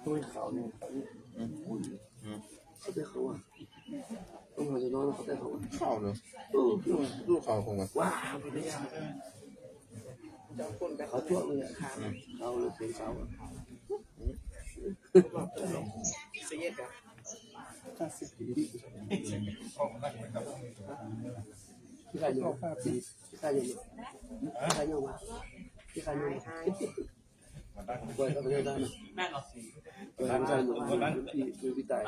ด้วยเขาเนี่ยเขาเนี่ยอุ่นเขาได้เขาอ่ะต้องเราจะนอนเขาได้เขาอ่ะเข้าเนอะลูกเขาคงแบบว้าพอดีเขาทั่วเลยอ่ะเขาเลยเป็นเสาเสียกันที่ใครอยู่ที่ใครอยู่ที่ใครอยู่มาที่ใครอยู่ปล่อยเขาไปได้ไหมปล่อยเขาไปอยู่ที่ตาย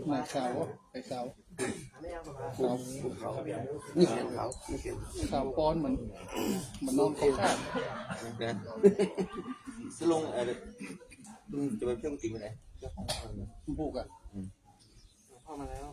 หน้าขาวไอ้ขาวเขานี่เห็นเขานี่เห็นขาวป้อนเหมือนนอนเขาข้างสลงจะไปเพิ่มกินไปไหนบุกอ่ะเข้ามาแล้ว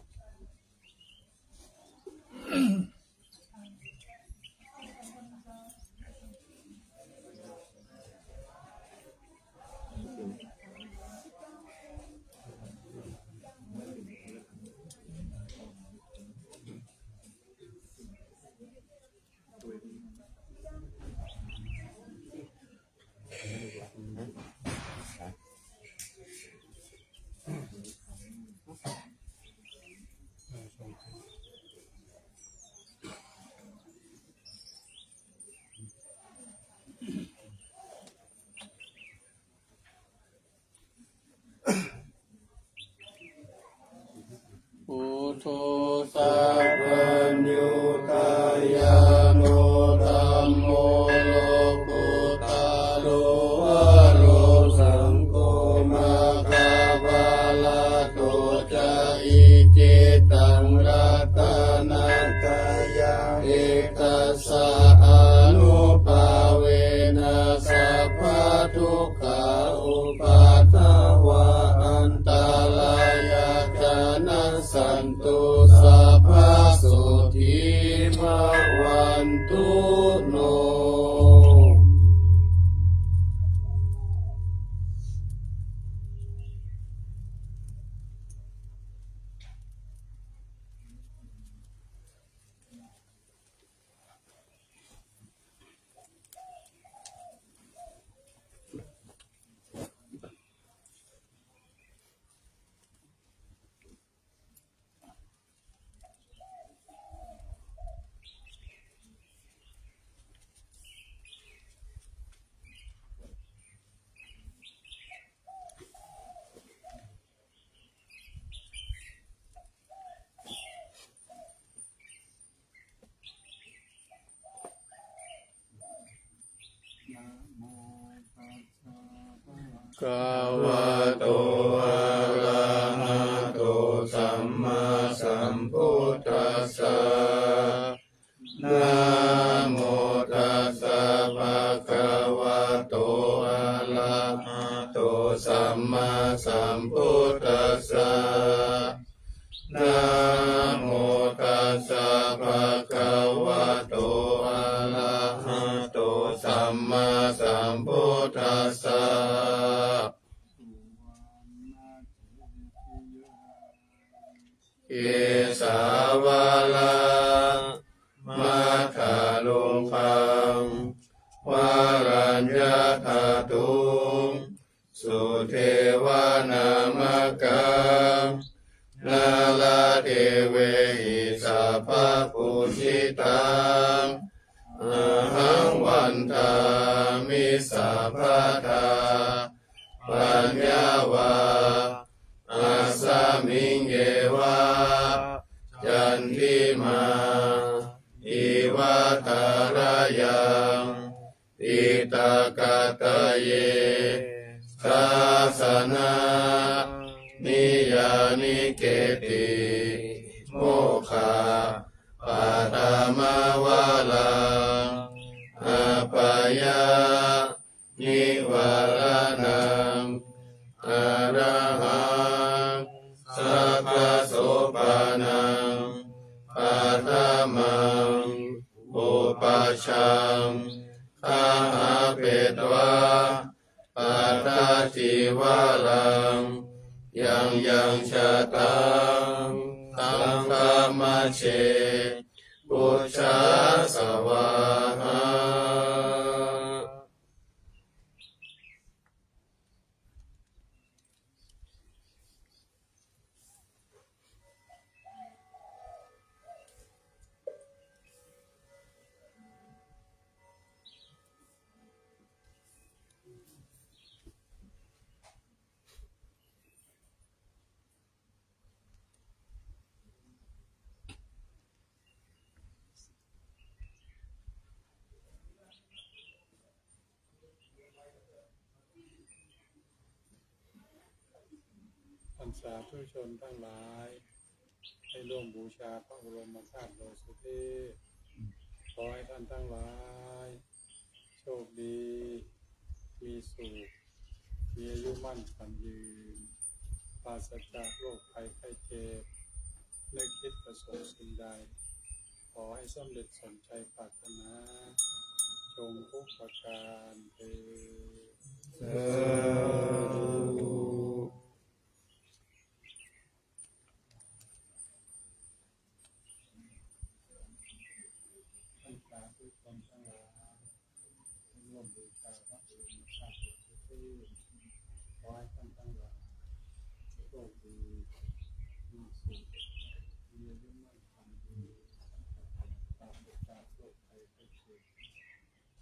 พุทโธสัพพัญญูตายาโนธัมโมโลกุตาโลวะโรสังโฆมาคาภาลาโตจะอิจิตังรัตนังกายาเอตัสสะอนุภาเวนะสัพพะทุกขาอุปัฏฐวะอันตรายาจานัสสันตุสัพพะสุทิภวันตุโนกาวะโตอะระหะโตสัมมาสัมพุทธัสสะนะโมตัสสะภะคะวะโตอะระหะโตสัมมาสัมพุทธัสสะนะโมตัสสะภะคะวะโตอะระหะโตสัมมาสัมพุทธัสสะเอสาวาลามัคคาลุงคังวารัญญาคาตุงสุเทวานามกังนาลาเทเวหิสัพพะปุจิตังอะหังวันทามิสัพพะทาปัญญาวาอาสามิงเยวะจันทิมาอิวะตารายังอิตากาตะเยสาสนานิยานิเกติโมคาปาตามาวาลังอาปายานิวารานังอะระหังสัพพะโสปานังปัฏฐามังอุปัชฌังข้าหาเปตวะปัฏฐาจิวาลังยังชะตังตังธรรมเชพุทธาสวาหา สาธุชนทั้งหลายให้ร่วมบูชาพระบรมธาตุโดยสุเทพขอให้ท่านทั้งหลายโชคดีมีสุขมีอายุมั่นขวัญยืนปราศจากโรคภัยไข้เจ็บนึกคิดประสงค์สิ่งใดขอให้สำเร็จสมใจปรารถนาจงทุกประการเถิดท่านสาธุชนทั้งหลายร่วมบูชาพระบรมธาตุที่ขอให้ท่านทั้งหลายโชคดีมีสุขมีอายุมั่นขวัญยืนปราศจากโรคภัยไข้เจ็บ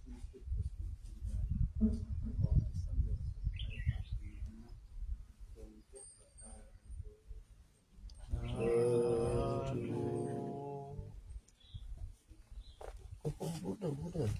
มีคิดประสงค์สิ่งใดขอให้สำเร็จสมใจปรารถนาจงทุกประการเถิด พูดเถอะ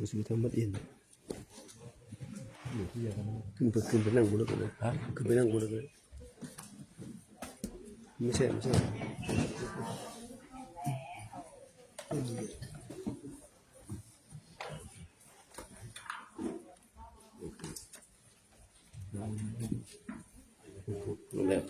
ดูสิทำบัดอินขึ้นไปนั่งบนรถเลยฮะขึ้นไปนั่งบนรถเลยไม่ใช่ลงแล้ว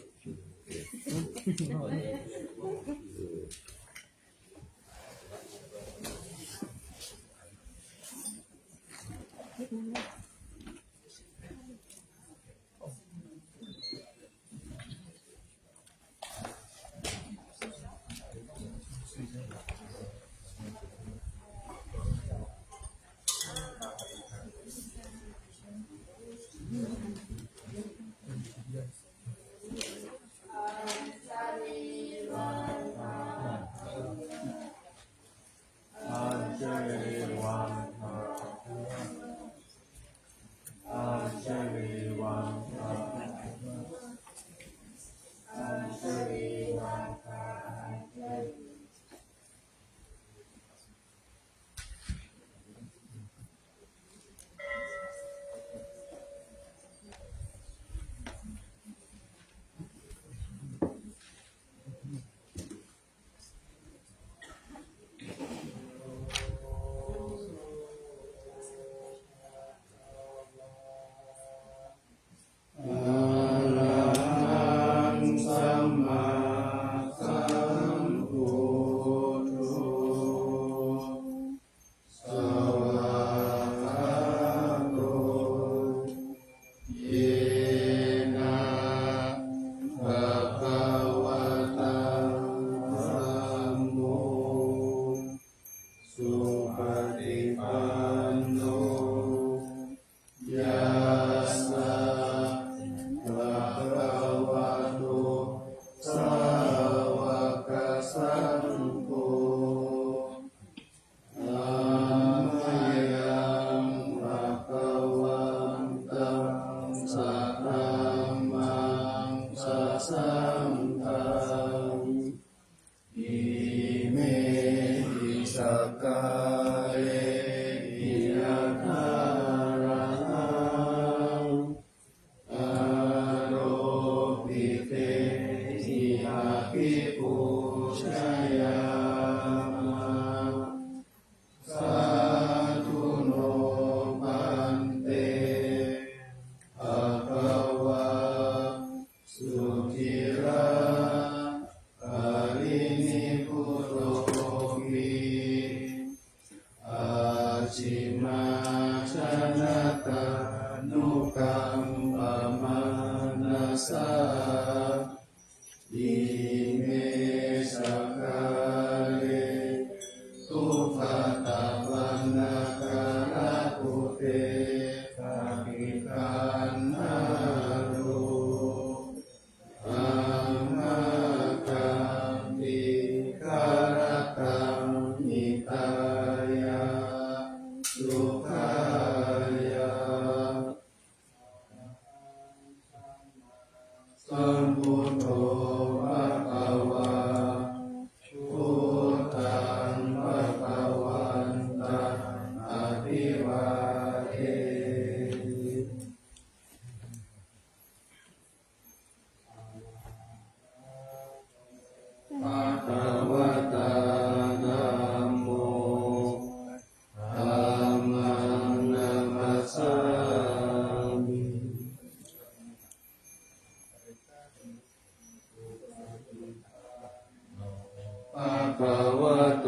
คะวะโต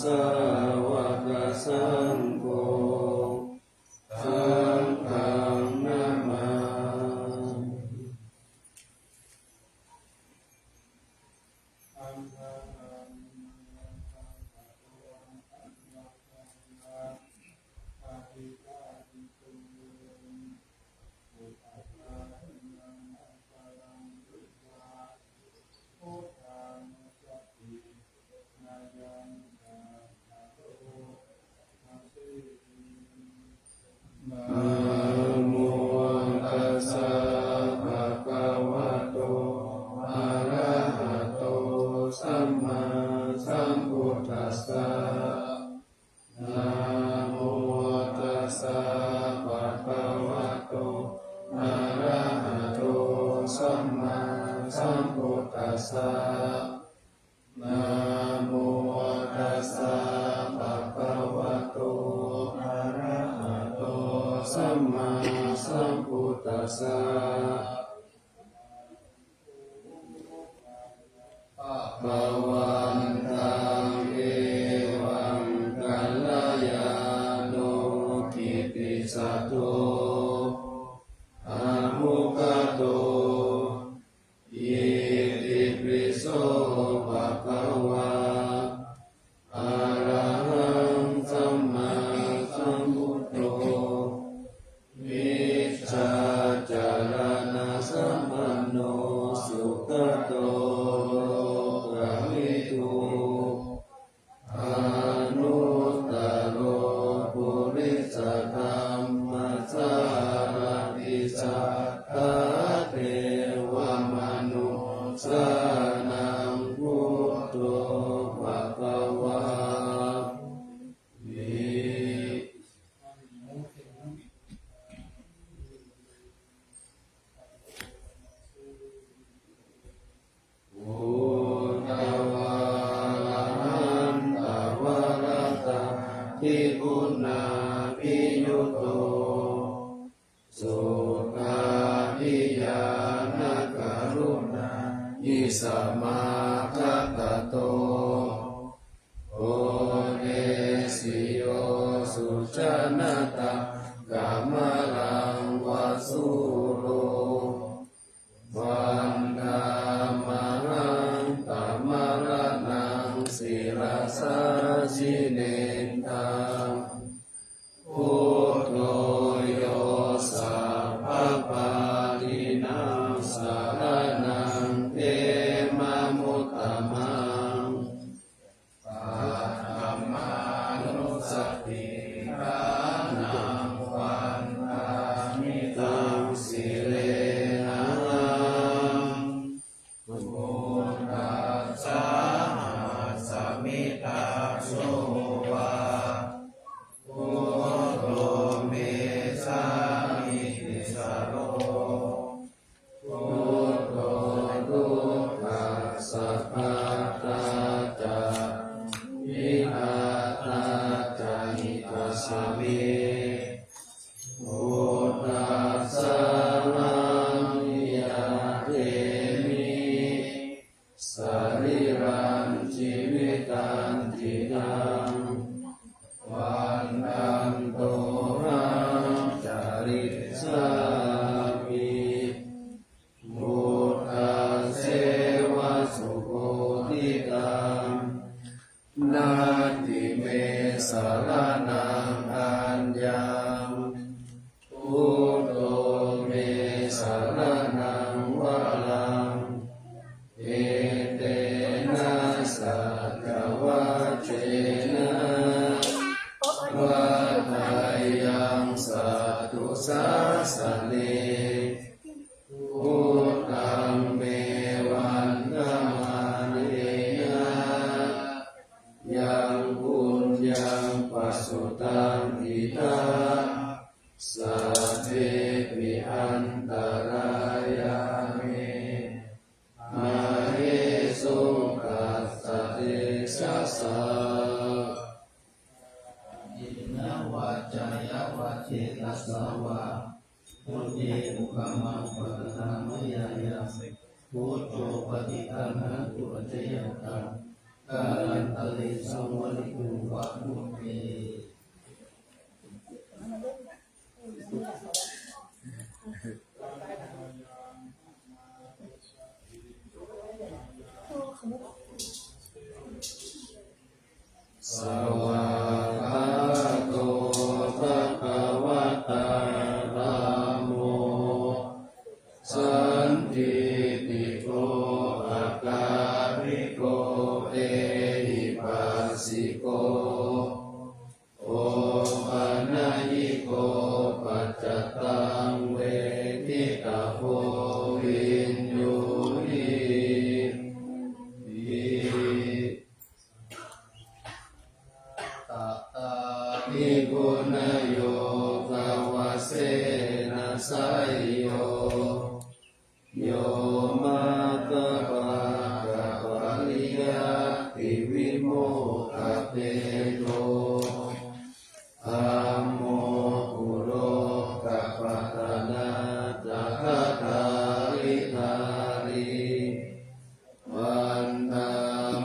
สาวกสังโฆสังฆังนะมานะโมตัสสะภะคะวะโตอะระหะโตสัมมาสัมพุทธัสสะนะโมตัสสะภะคะวะโตอะระหะโตสัมมาสัมพุทธัสสะนะโมตัสสะภะคะวะโตอะระหะโตสัมมาสัมพุทธัสสะภวันตังเอวังกัลยาโนกิติสัตโตอะมุขโตอิติปิโสภะคะวะอะระหังสัมมาสัมพุทโธวิชชาจารณะสัมปันโนสุขโตโลกวิทูอนุตตโรปุริสธรรมสารติสัทธาเทวมนุสานังพุทโธภควาวิ อุตวาลันตวรตาทิคุณาภิยุโตสุขาภิญาณกรุณาอิสมาคตโตโอเนสิโยสุจนตากามลังวาสุโรวันธามหังตมรณังศิรสาสิเนตังพุทโธโยสัพพปาทินังสารนังเตมะมุตตมังปัตตมานุสติรานังวันตามิตังสิเลนะพุทธัสสะสมิตาโสวาพุทโธเมสามิติสโรพุทโธทุกขัสสะปัตตาจาวิอาตาจานิตัสสมิพุทธัสสะนังยาเทมิสรีรังชีวิตันตินังวันตันโตหังจาริสามิพุทธัสเสวะสุโคทิตังนาติเมสารนังอัญญังพุทโธเมสารนังวะลังเอเตนะสัจวัจเจนะวะทายังสัตตุสัสสะเนพุทธังเมวันธมาเนนะยังปุญญังปัสสุตังอิทังสัพเพปิอันตรายาเมมาเหสุขัสสะเตชะสะอินะวัจจายวัจเจตัสสะวะพุทเทอุปมังปะทามยายาพุทโธปฏิคันหันตุปัจจยตังกาล ลิสังวลิตุวะมุเมสวากขาโตภะคะวะตาธัมโมสันทิติโกอาการิโกเอหิปัสสิโกโอปัญญิโกปัจจตังเวทิตาโพวินยูหิตตานิกุณโยภวเสนะไสโยโยมาตปะกะปะริยติวิโมกขเปโตธัมโมกุโลกะปะตะนะจักขทาริธาริวันตา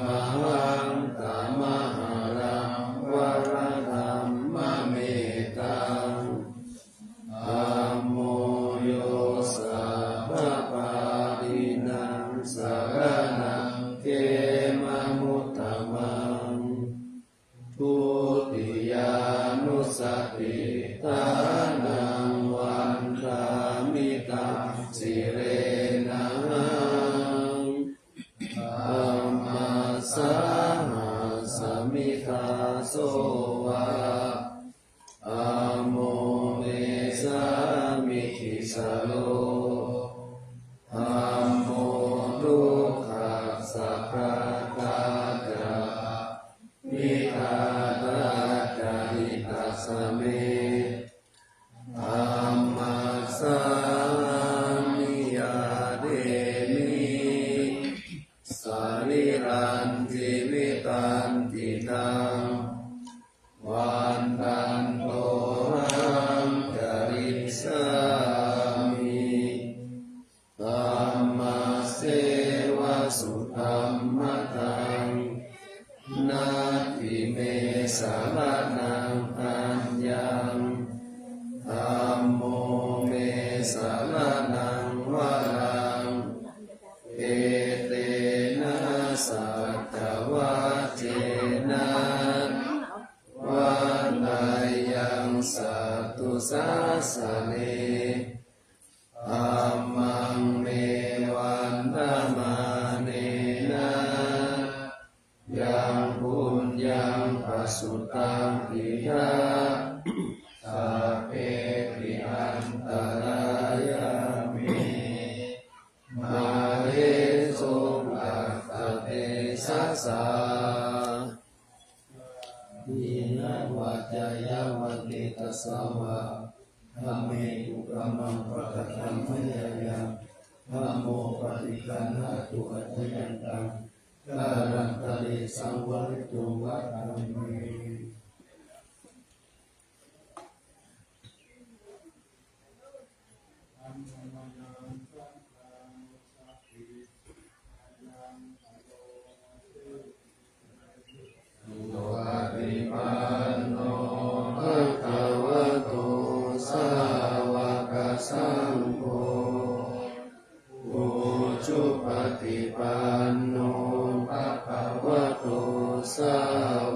มหังตามหารังวรธัมมะเมตังธัมโมโยสัพพะปาตินังสารนังเขมะมุตตมังทุติยานุสติทานังวันทามิตังสิเรนังธัมมัสสะหัสสมิทาโสวะอะโมเมสามิทิสโลธัมโมทุกขัสสะภะคะตามิทาตาจาริตัสสะเมธัมมัสสามิยาเดมิสาริรันติวิตันติตังวันตันโตหังจริสามิธัมมาเสวะสุธัมมะตังนาทิเมสารนังอัญญังธัมโมเมสารนังวรังเอเตนะสัจจวัจเจนะวันใดยังสัตตุสาสเนธัมมังเมวันธรรมาเนนะยังปุญญังปัสสุตังอิยะสัพเพปิอันตรายามิมาเหสุอัตตะเตสัสสะอินะวัจจายาวันติตัสสาวะธัมเมตุกัมมังปะกะตังพยายามธัมโมปฏิคันหาตุอัจฉยันตังการันตะเลสังวริตุวะธัมเมโนอะริปันโนภะคะวะโตสาวกสังโฆอุชุปฏิปันโนภะคะวะโตสา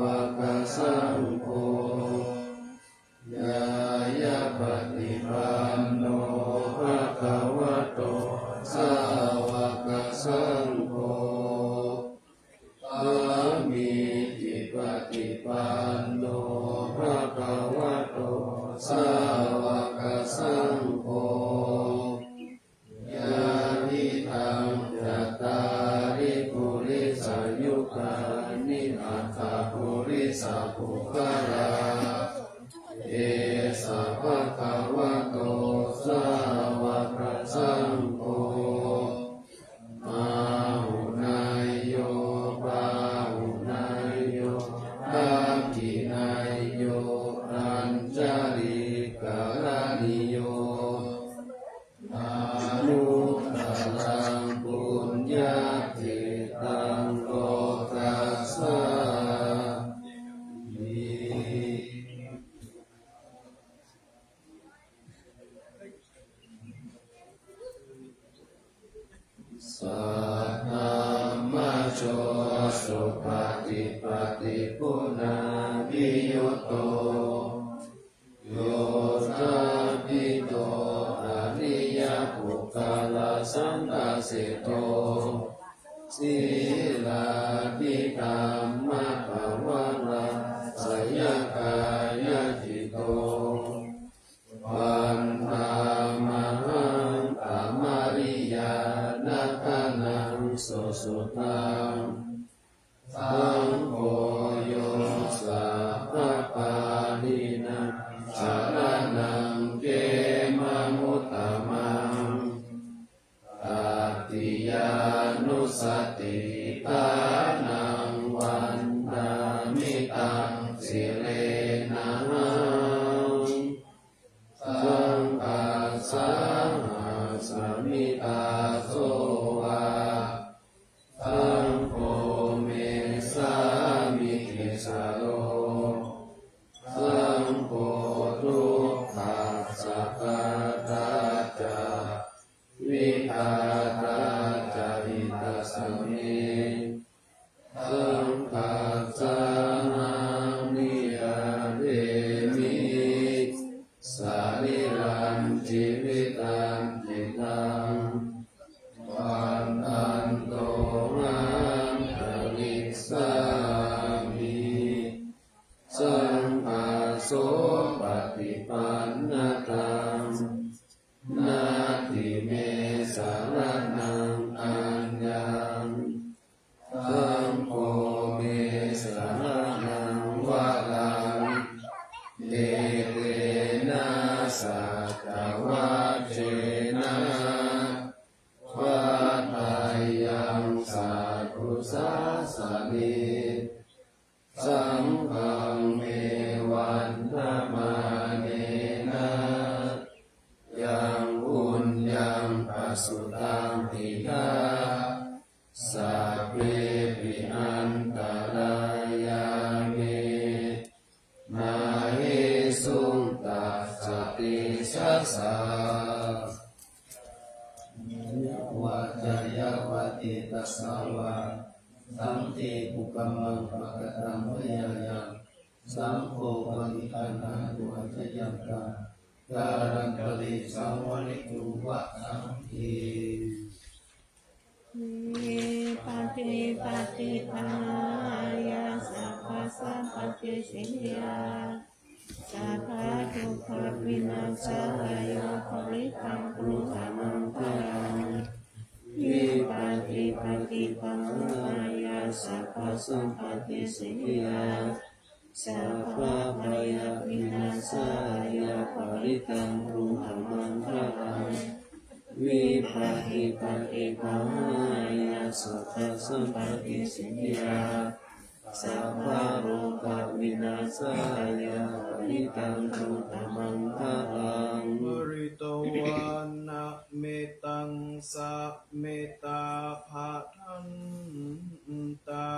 วกสังโฆยายาปฏิปันโนภะคะวะโตสาวกสังโฆอามิจิปฏิปันโนภะคะวะโตสาวกสังโฆญาณิทังจัตตาริปุริสายุคานิอัตถปุริสาภุคลาเอสะภะคะวะโตสาวกสังโฆมาหุนายโยปาหุนายโยอากินายโยอัญจาริกาลานิโยอานุตตรังปุญญาเทตังโลกัสสา ปฏิปุณาวิยุตโตโยธาปิโตอริยปุคคลสังฆสิโตศีลาภิกรรมภวราสยกายจิตโตวันธามหังอมริยานัคนังสุสุตังสังโฆโยสัพพานินังสารนังเกมมุตตมังตัตติยานุสติตานังวันดามิตังสิเรนะสังฆาสังสมิตาโสวาสังโฆเมสามิทิสโรสังโฆทุกขัสสะกตาจาวิทาตาจาริตาสเมสังฆาสังนิยเรมิสาริรันจิวิตันจิตังวันอันโตหังอริสามิสังฆาโสปฏิปันนตังนาทิเมสารนังอัญญังสังโฆเมสารนังวะลังเอเตนะสัตวะเจนะวะทายังสัพพุสัสสะนิสังฆังเมวันธมาเนนะยังอุญญังปัสสุตังติกาสัพเพปิอันตรายาเมมาเหสุงตัสสติสัสสะวัจยวติตัสสาวะสัมเตปุกัมมังปะกตังพยายังสัมโฆปฏิคันหาตุอัจฉยังกาการันตลิสังวริตุวะสังเทปฏิปฏิภายาสัพพะสัพพะเจสิยาสัพพะทุกขวินาศายาภริตังกรุธรรมังพลังวิปฏิปฏิภายาสัพพะสัพพะเจสิยาสัพพะพยาวินาศายาภริตังกรุธรรมังพลังวิปฏิปฏิภายาสัพพะสัมปติสิยาสัพพะโรควินาศายาปริตังตุตมังคลังบริโตวานะเมตังสะเมตาภาทันตา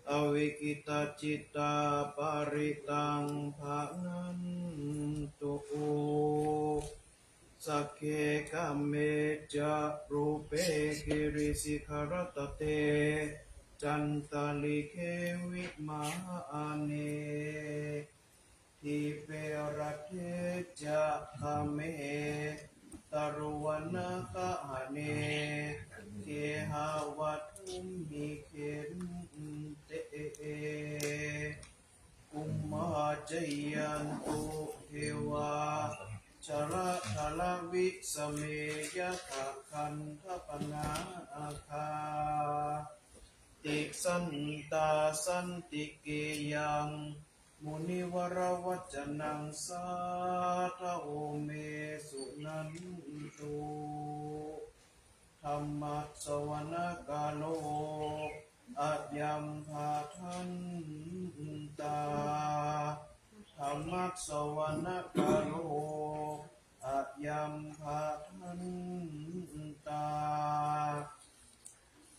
อวิกิตาจิตตาปริตังภานันตุสักเคกัมเมจะรูเปกิริสิขารตเตจันตาลิเควิมาเนทิเปรเทจะคาเมตรุวันนะกะเนเกหาวัตุมิเคนเตอุมมาจยันตุเทวาชระทลวิสเมยะทะคันทปนาอาคาติสันตาสันติเกยังมุนิวรวัจนังสาทะโอเมสุนันตุธรรมะสวนาคาโลอะยัมภาทันตาธรรมะสวนาคาโลอะยัมภาทันตา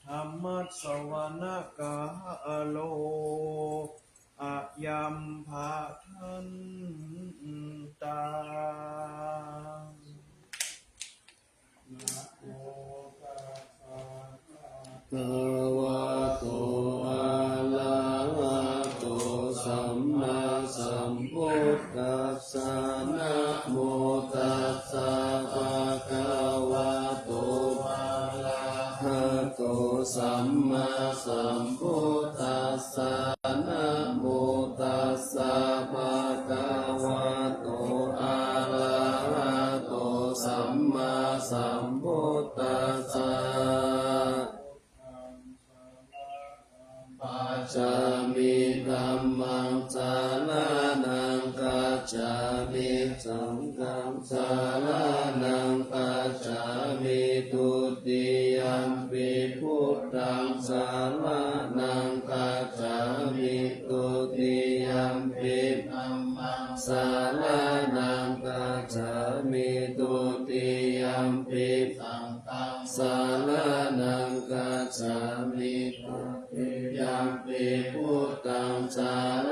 ธรรมะสวนาคาโลอะยัมภาทันตานะโมตัสสะ ภะคะวะโตอะ จามิธัมมังสารนังกัจจามิสังฆังสารนังกัจจามิทุติยัมปิพุทธังสารนังกัจจามิทุติยัมปิธัมมังสารนังกัจจามิทุติยัมปิสังฆังสารนังกัจจามิทุติยัมปิพุทธังสาร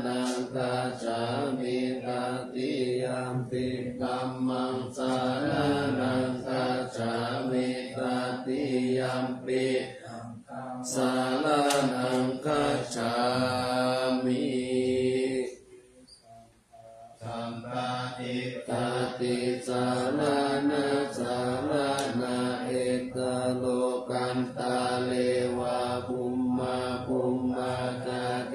นังกัจจามิตติยัมปิธัมมังสารนังกัจจามิตติยัมปิสารนังกัจจามิสัมปติตติสารนะสารนะเอตโลกันตาเลวะภุมมาภุมมาตาเท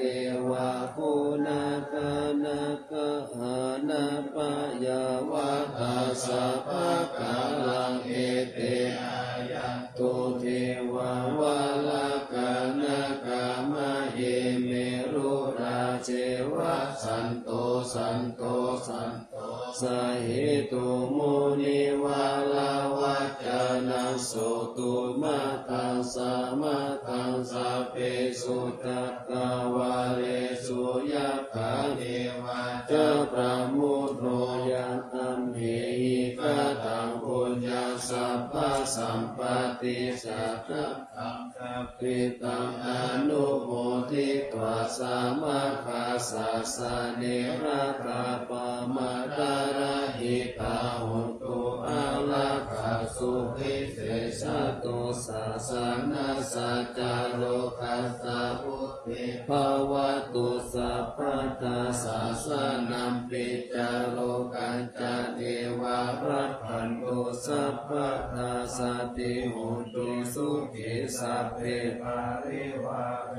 วะปุณกะนะกะหานะปะยาวะตาสัพพะกาลังเอเตอายันตุเทวาวะลากานะกามะเยเมรุราเจวะสันโตสันโตสันโตสาเหตุโมนิวาลาวัจจานังโสตุมาตังสามาตังสาเปสุตัตตาวาเรสุยะถาเทวะเจ้าประมุตโรยังอัมเหหิกะตังปุญญาสัพพะสัมปติสัพพะธัมมังปิตังอนุโมทิตวาสามาคาสาสะเนระกาปะมาตาระหิตาหุตุอาลาคาสุขิเสสะตุสาสานาสัจจโลกัสสะพุทธิภาวะตุสัพพะตาสาสนัมปิจาโลกันจเทวารัพพันตุสัพพะทาสติหุตุสุขิสัพเพปาริวาเร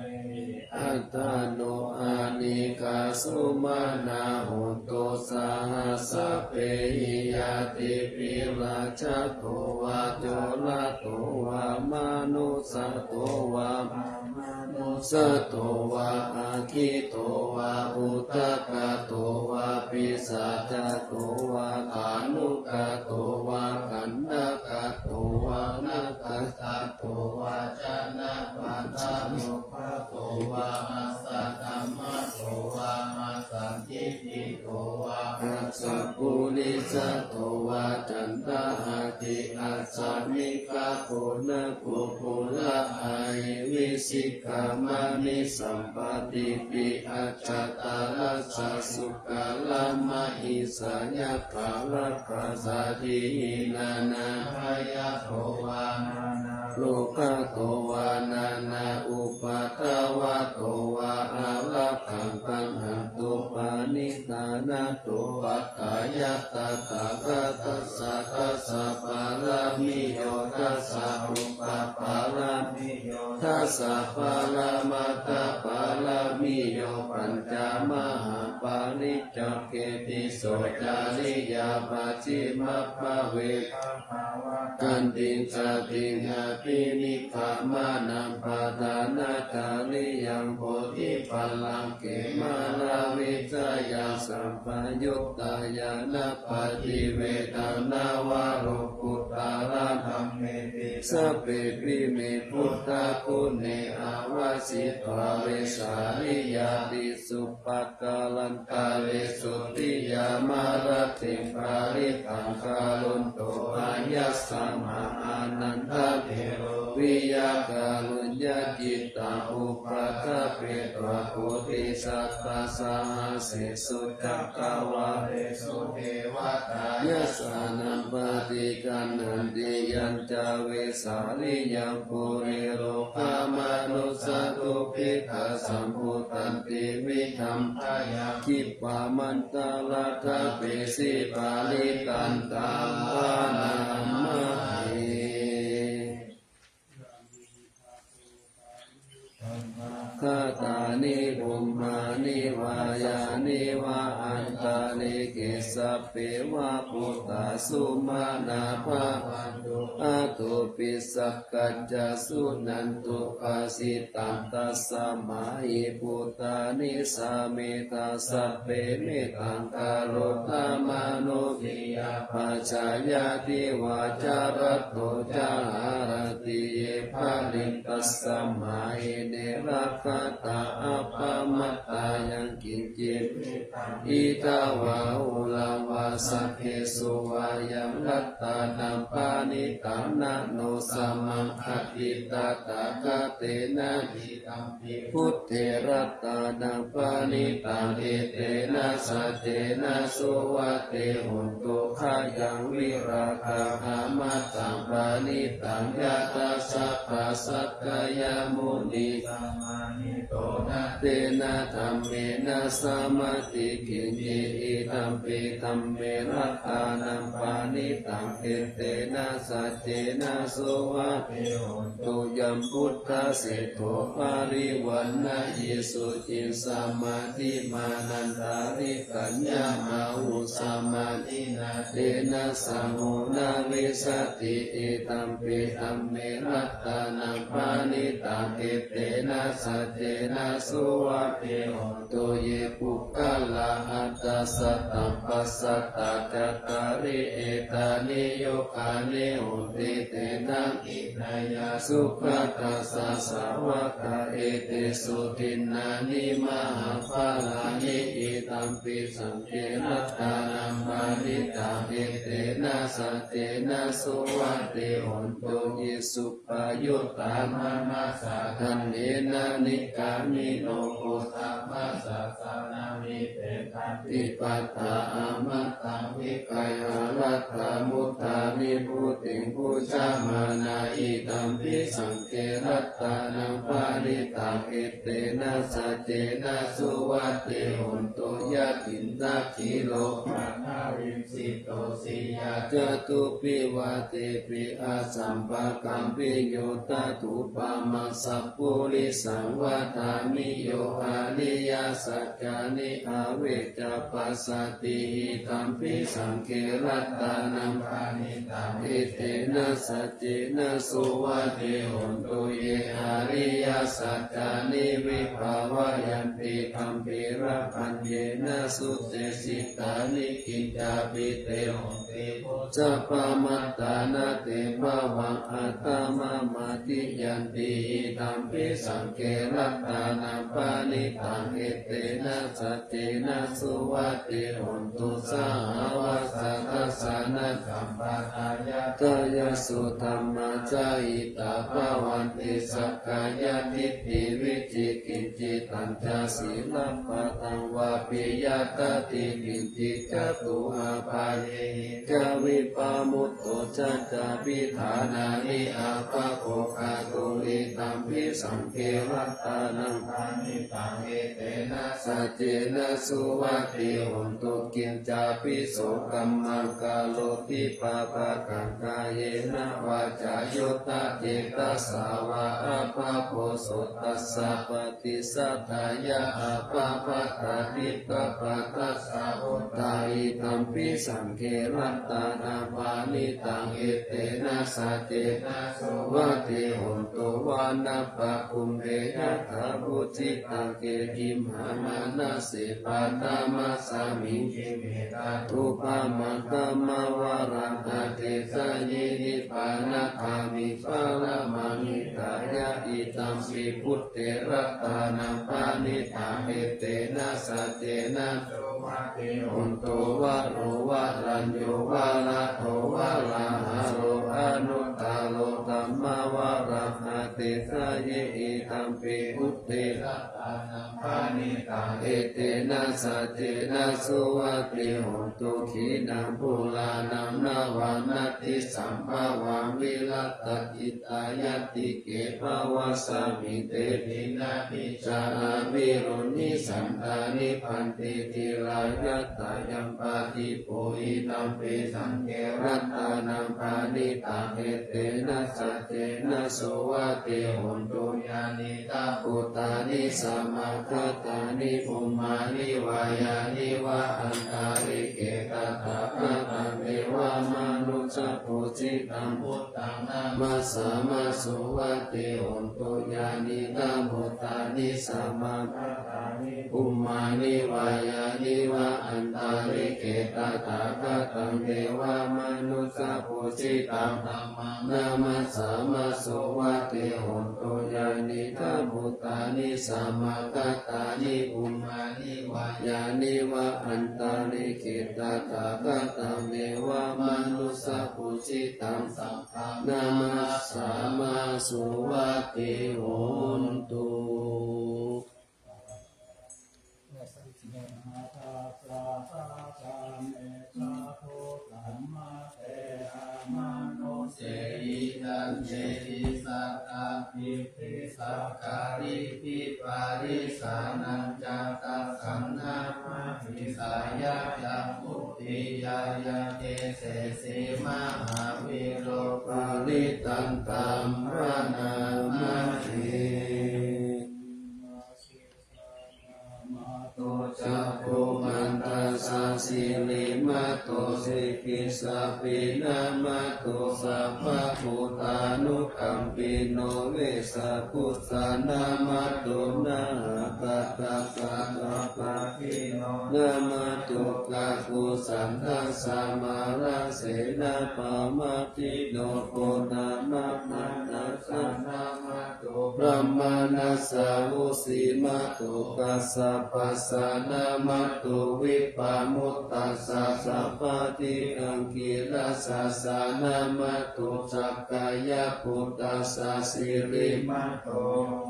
อัตตโนอานิกาสุมาณาหุตุสาหัสสะเปหิยาติปิราชโตวะโจลโตวะมานุสโตวะสโตวะอาคิโตวะอุตกะโตวะปิสัจโตวะขานุกะโตวะขันธกะโตวะนักขะโตวะจนะปัฏฐานุภะโตวะมัสสะธัมมะโตวะมัสสันทิฏฐิโตวะอัสสะปุริสโตวะจันตหติอัสสมิกะโกนะกุปุระอาหิวิสิกขามานิสัมปติปิอัจจตารัสสะสุกาลามะหิสัญญาภารักขาสาธินานาภยโตวานานาโลกโตวานานาอุปาทวะโตวาอาลักขังกังหันตุปานิตานาโตปัฏฐายะตถาคตัสสะตัสสะปารามิโยตัสสะอุปปารามิโยตัสสะปารามัตถปารามิโยปัญจมหาปาริจเกติโสจาริยาปัจฉิมภเวกันติงสติงหาปินิพพามานังปาทานาคาลิยังโพธิปัลลังเกมาลาวิจายาสัมปยุตตายานาปฏิเวทนาวาโรกุตตาราธัมเมติสัพเพปิเมพุทธกุเนอาวาสิตวาเวสาริยาติสุปักกาลันตาเวสุติยามารติปาริตังคาลุนโตอายัสสะมหานันทเทโรวิยากาลุญญาจิตตาอุปัฏฐเปตวะโพธิสัตตาสาหัสสิสุจักกวาเรสุเทวตายัสสานัมปฏิกันหันติยัญจเวสาลิยังปุริโรคามานุสตุภิกขสัมพุตันติวิธัมภยาคิปามันตาลาทะเปสิปาลิตันตัมปะนามะเหิ ขตานิบุมมานิวายานิวะอันตาลิกิสัพเพวะปุตตะสุมาณาภาวันตุอาตุปิสักกัจจสุนันตุอาสิตังตัสสะมาหิปุตตานิสามิตาสัพเพเมตังกาโรตามานุทิยาภาชายาติวาจารัตโตจารติเยภาลิตัสสะมาหิเนรักขตาอัปปมัตตายังกินจิตอิตาวะอุลาวาสัพเพสุวายังรัตตานัมปานิตังนะโนสัมมังคติตาตากะเตนะหิตัมปิพุทเทรัตตานัมปานิตังเอเตนะสัจเจนะสุวัตเตหุนตุขายังวิราคะอามัตตังปานิตังยะตาสัพพะสักกายมุนิสัมมานิโตนะเตนะธัมเมนะสัมมติกินจิอิตัมปิธัมเมรัตตานัมปานิตังเอเตนะสัจเจนะสุวัตเตหุนตุยัมพุทธะเสโทปาริวันนะยิสุจินสัมมาทิมานันตาริกัญญามาหุสัมมาทินาเตนะสังโฆนาวิสติอิตัมปิธัมเมรัตตานัมปานิตังเอเตนะสัจเจนะสุวัตเตหุนตุเยปุกขลาอัตตาสัตตัมปัสสัตตาจัตตาริเอตานิโยคานิหุนติเตนะอินายาสุขตัสสะสาวกะเอเตสุทินนานิมหาภาลานิอิตัมปิสังเกรัตตานัมปานิตังเอเตนะสัจเจนะสุวัตเตหุนตุยิสุปายุตตามานาสาทันเนนะนิกามิโนโกตัมมาสัสสานามิเตตันติปัตตาอามัตตังวิกายาลัตตามุตตานิพุติงพุชามานาอิตัมปิสังเกรัตตานังปานิตังเอเตนะสัจเจนะสุวัตเตหุนตุยะตินนาคิโลมานาวิมสิโตสิยาจตุปิวาเตปิอาสัมปะกัมปิโยตตุปามัสสะปุริสังวาทามิโยอานิยาสัจจานิอาเวจปัสสติหิตัมปิสังเกรัตตานังปานิตังเอเตนะสัจเจนะสุวัตเตหุนตุเยอาริยสัจจานิวิภาวะยันติธัมปิระพันเยนะสุเตสิตานิกิจจาปิเตหุนติพุทธปามัตตานาเตภวังอัตตมะมาติยันติธัมปิสังเกรัตตานังปานิตังเอเตนะสัจเจนะสุวัตเตหุนตุสาวาสัตสานะกัมปะทายะตายสุธรรมจาอิตาภวันติสักกายทิฏฐิวิจิกิจจิตัญจศีลปะตังวาปิยตติกินจิจตุอาภาเยจาวิปามุตโตจัจจาปิฐานานิอาภะโภคาตุลิตัมปิสังเกรัตตานังปานิตังเอเตนะสัจเจนะสุวัตติหุนตุกินจาปิโสกัมมังกาโลติปาปะกังกายเยนะวาจายุตตะเจตสาวะอาภะโพสตัสสะปฏิสัทธายะอาภะปะตาติกะปะตัสสะอุตตาอิธัมปิสังเกรัตตานังปานิตังเอเตนะสัจเจนะสุวัตเตหุนตุวานะปะคุมเบยะถาบุจิตังเกหิมหามานะสิปาตามัสสามิกิเมตาตุปามัตตมวารังหะเตสะยินิปานะคามิปาละมังอิตายะอิตัมปิพุทเตรัตตานังปานิตังเอเตนะสัจเจนะสุวัตเตหุนตุวะโรวะรัญโยวะละโทวะลาหะโรอนุตตาโลตัมมาวะรังหะเตสะยิอิตัมปิพุทเตรัตตานังปานิตังเอเตนะสัจเจนะสุวัตเตหุนตุขีนังปุลานังนาวานัตติสัมภาวังวิรัตติตายติเกภวะสามิเตปินาปิจาวิรุณิสันตานิพันติทิรายัตตายัมปาติโพหิตัมปิสังเกรัตตานังปานิต ตังเอเตนะสัจเจนะโสวัติโหนตุญาณิตาปุตตานิสัมมาคัตตานิภูมานิวายานิวะอันตาริเกตตาภะตังเทวามนุสสะปุจิตังพุทธังนามัสสะมาสุวัติโหนตุญาณิตาปุตตานิสัมมาคัตตานิภูมานิวายานิวะอันตาริเกตตาภะตังเทวามนุสสะปุจิตังธัมมังนามัสสะมาสุวัติโหนตุญาณิตาปุตตานิสัมมาคัตตานิภูมานิวายานิวะอันตาริเกตตาภะตังเทวามนุสสะปุจิตังสัมมานามัสสะมาสุวัติโหนตุเจหิตังเจหิสัตตาภิภิสักการิภิปาริสานัญจตัสสันนามะภิสายะจักขุติยายะเตเสสิมหาวิโรปาริตันตัมพระนามะเทโตจักขุมันตัสสะสิลิมาโตสิกิสะปินามาโตสัพพะพุทธานุคัมปิโนเวสะพุทธานามาโตนะปัตตะสะสัพพะคิโนนามาโตกะกุสันทัสสะมาราเสนาปามาติโนโกนามานัสสะนามาโตพระมานัสสะอุสิมาโตกัสสะปัสสะนามาโตวิปามุตตัสสะสัพพะติอังกิรัสสะสะนามาโตสักกายพุทธัสสะสิริมาโต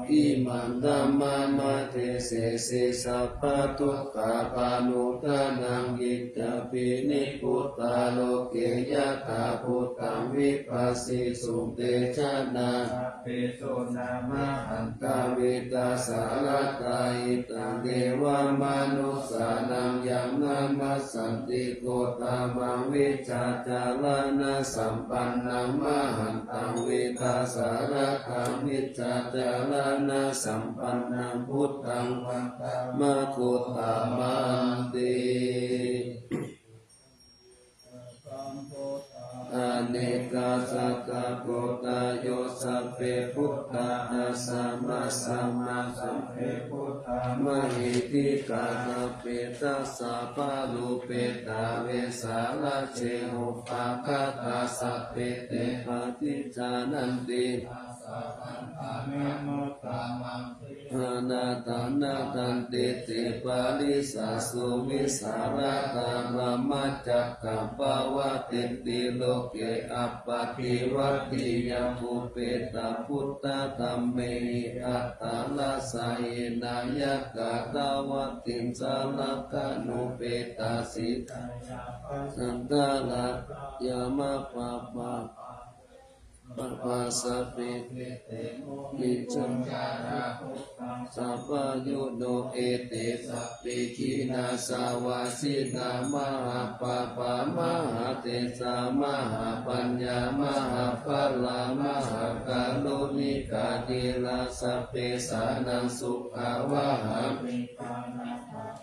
อิมันธัมมามาเทเสสิสัพพะทุกขปานุทานังอิจฉปินิพุทธาโลเกยะถาพุทธังวิปัสสิสุเตชะนาเปโสนามาหันตาวิตาสารตาอิตังเทวามนุสสานังยังนามัสสันติโกตามังวิชาจารณะสัมปันนังมหันตังวิตาสารตังวิชาจารณะสัมปันนังพุทธังวันตามะกุตตามันติอเนกาสักกะโกตายโยสัพเพพุทธานาสัมมาสัมมาสัมเพพุทธามหิติกาตเปตัสสะปะลุเปตาเวสาละเชหุปะคาตาสัพเพเตปะติจานันติอานาตานาตันติติปาริสาสุวิสารตารามัจจักกัปปวะติติโลเกอัปปติวัตติยาภูเปตาพุทธธัมเมอัตตาลาสายนายกะตาวติสาลกะนุเปตาสิสันตาลายามะปะปะปะปะสัพเพมิจังสัพพะยุโนเอเตสัพพิคินาสาวาสินามหาปะปะมหาเตสามหาปัญญามหาภลามหากาลุนิกาติลาสัพเพสานังสุขาวะหัง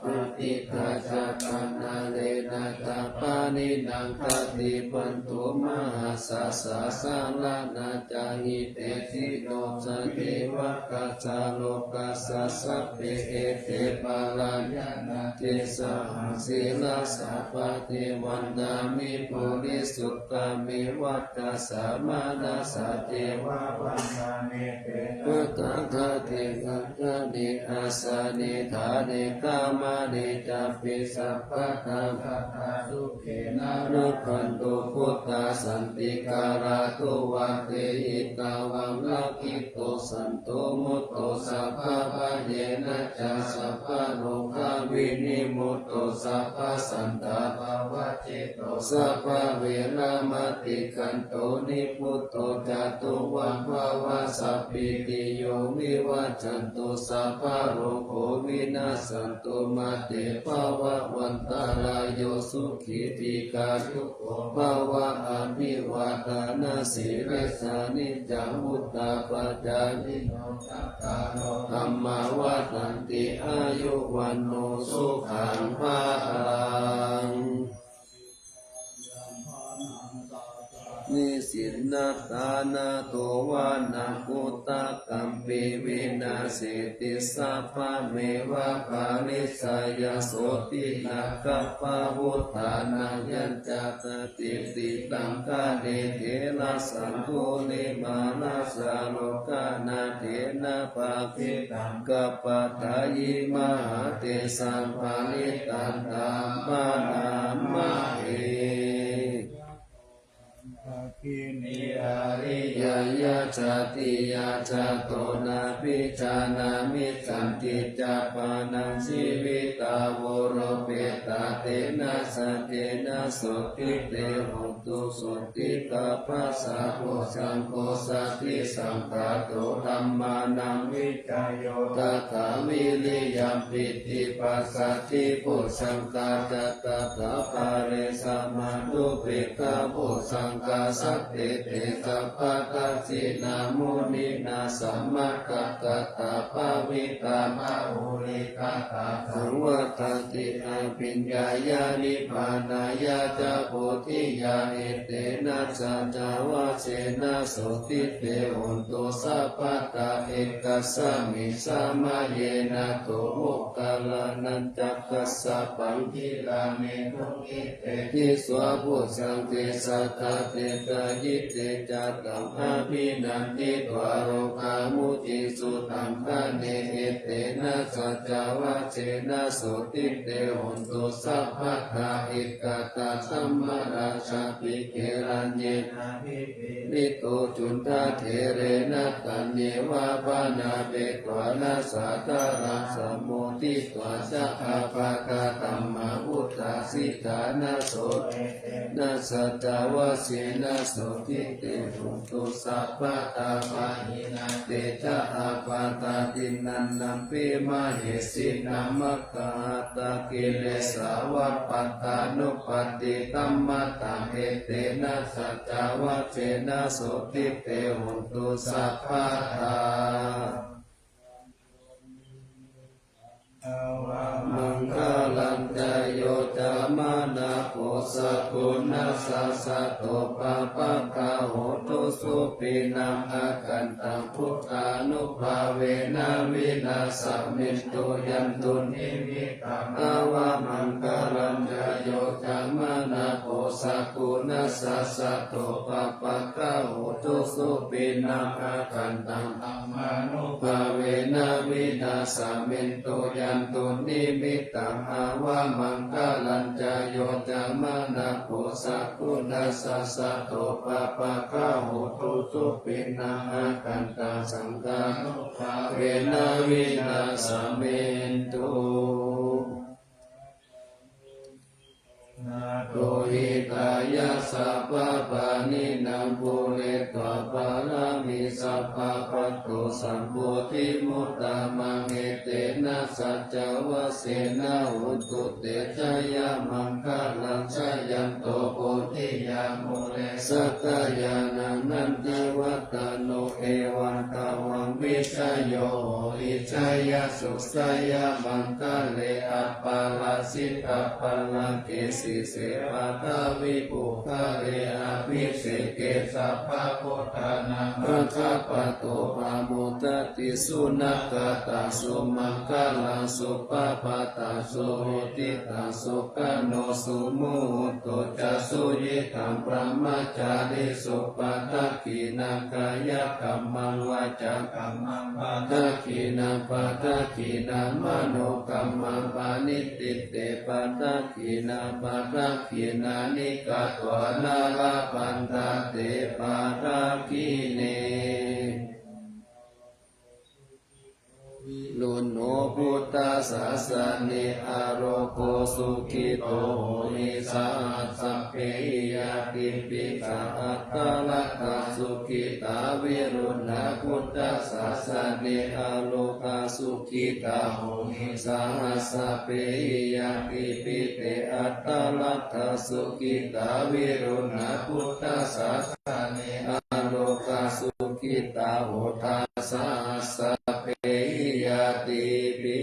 ปฏิฆาจัตนาเลนะตาปานินังคติปันตุมหาสาสะสาลานาจาหิเตติโนสเทวะกัจจาโลกัสสะสัพเพเอเตปาลายานาเทสะหังสีลาสัพพะเทวันนามิปุริสุตตามิวัตตาสามานาสะเทวะวันนามิเตพุทธะคติกัจจานิอาสานิธานิกามานิจัปปิสัพพะทาภัตตาสุเขนะนุขันตุพุทธาสันติการาตุวัตเตหิตาวังลักขิโตสันโตมุตโตสัพพะปะเยนะจัสสัพพะโลกาวินิมุตโตสัพพะสันตาภวะเจโตสัพพะเวรามติกันโตนิพุตโตจตุวังภวะสัพพิติโยวิวัจจันตุสัพพะโรโควิ วินาสันตุมาเตภวะวันตารายโยสุขีติกายุโกภวะอภิวาทานาสิริสานิจังมุตตาปัจจานิโนจัตตารโอธัมมาวัฏันติอายุวันโนสุขังภาลังนิสินนาตานาโตวานาคุตะกัมปิวินาเสติสัพพะเมวะภาลิสายโสตินาคัปปะวุธานายัญจตติติตังคาเดเทนะสังโฆเนมานาสาโลกานาเทนะปะพิตังกัปปะทายิมหาเตสัมภาลิตันตัมมานามาเอกินิอาริยยะจติยะจโตนาปิจานามิสันติจาปานังชีวิตาวโรเปตาเตนะสัจเจนะสุติเตโหตุสุติกาปัสสะโพสังโฆสัตติสัมภะโตธัมมานังวิจายโยตถาวิริยัมปิติปัสสัตติโพสังฆาจตตะภะเรสัมมานุเปกขาโพสังฆาสัตเตเตสัพพะทัสสินามุนินาสัมมากัตตะภาวิตาภาอุริกาตาสังวัตติอาปิญญายานิพพานายาจาโพธิยาเอเตนะสัจจาวะเสนะโสติเตโหตุสัพพะตาเอกสามิสามาเยนะโตมุคคลานันจักขัสสะปังคิลาเมตุกิเตทิสวะพุสังเตสัตตะเตตายิเตจัตตังอาภินันติตวารกามุจิสุตังคาเนเอเตนะสัจจาวะเสนะโสติเตโหตุสัพพะทาเอกตาสัมมาราชาปิเกรัญเยนะนิโตจุนทาเทเรนะตัญเยวะปานาเบกวานาสาตารังสมุติตวะสัพพะภะกะตัมมาอุตตาสิตานะโสนะสัจจาวะเสนะโสติเตโหตุสัพพะตาภะหินาเตชะอาปาตาตินันนัมปิมาเหสินัมมะกาตะกิเลสาวัปปัตตานุปัตติตัมมะตังเอเตนะสัจจาวะเสนะโสติเตโหตุสัพพะทามังคลังจโยจามานาโพสกุณัสสะสะโตปะปะกะโหตุสุปินังอากันตังพุทธานุภาเวนะวินาสมินตุยันตุนิมิตังอาวะมังคลังจโยจามานาโพสกุณัสสะสะโตปะปะกะโหตุสุปินังอากันตังธัมมานุภาเวนะวินาสมินตุยันตุนิมิตังอาวะมังคลัญจโยจามะนะโพสกุณัสสะสะโตปะปะกะโหตุสุปินังอากันตังสังฆานุภาเวนะวินาสมินตุโรหิตายะสัพพะปานินังปุเรตวะปารามิสัพพะปัตโตสัมโพธิมุตตะมังเอเตนะสัจจาวะเสนะโหตุเตชะยะมังคลังชะยันโตโพธิยามุเลสัตยานังนันติวัตโนเอวันตาวังวิชโยอิชยะสุสยะมังคะเลอะปาลาสิตาปาลังเกสิเสปะทาวิปุคาเรอะภิเสเกสัพพะโพธานังพระคัปปะโตปาโมตติสุนักตาสุมังคลังสุปะปะตาสุโหติตาสุกโนสุมุตโตจัสสุยิตังพระมัจจาริสุปะทักขินังกายกัมมังวาจากัมมังปะทักขินังปะทักขินังมโนกัมมังปานิติเตปะทักขินังปะทักขินานิกาตวานาลาปันตาเตปะทักขิเน ย ลุนโนพุทธศาสนิอโรโกสุขิโตหิสาสัพเพยาติปิกาอัตตลักขสุขิตาวิรุณาพุทธศาสนิอโลกาสุขิตาโหหิสาสัพเพยาติปิเตอัตตลักขสุขิตาวิรุณาพุทธศาสนิอโลกาสุขิตาโหทัสสะสัพเพยาติปิ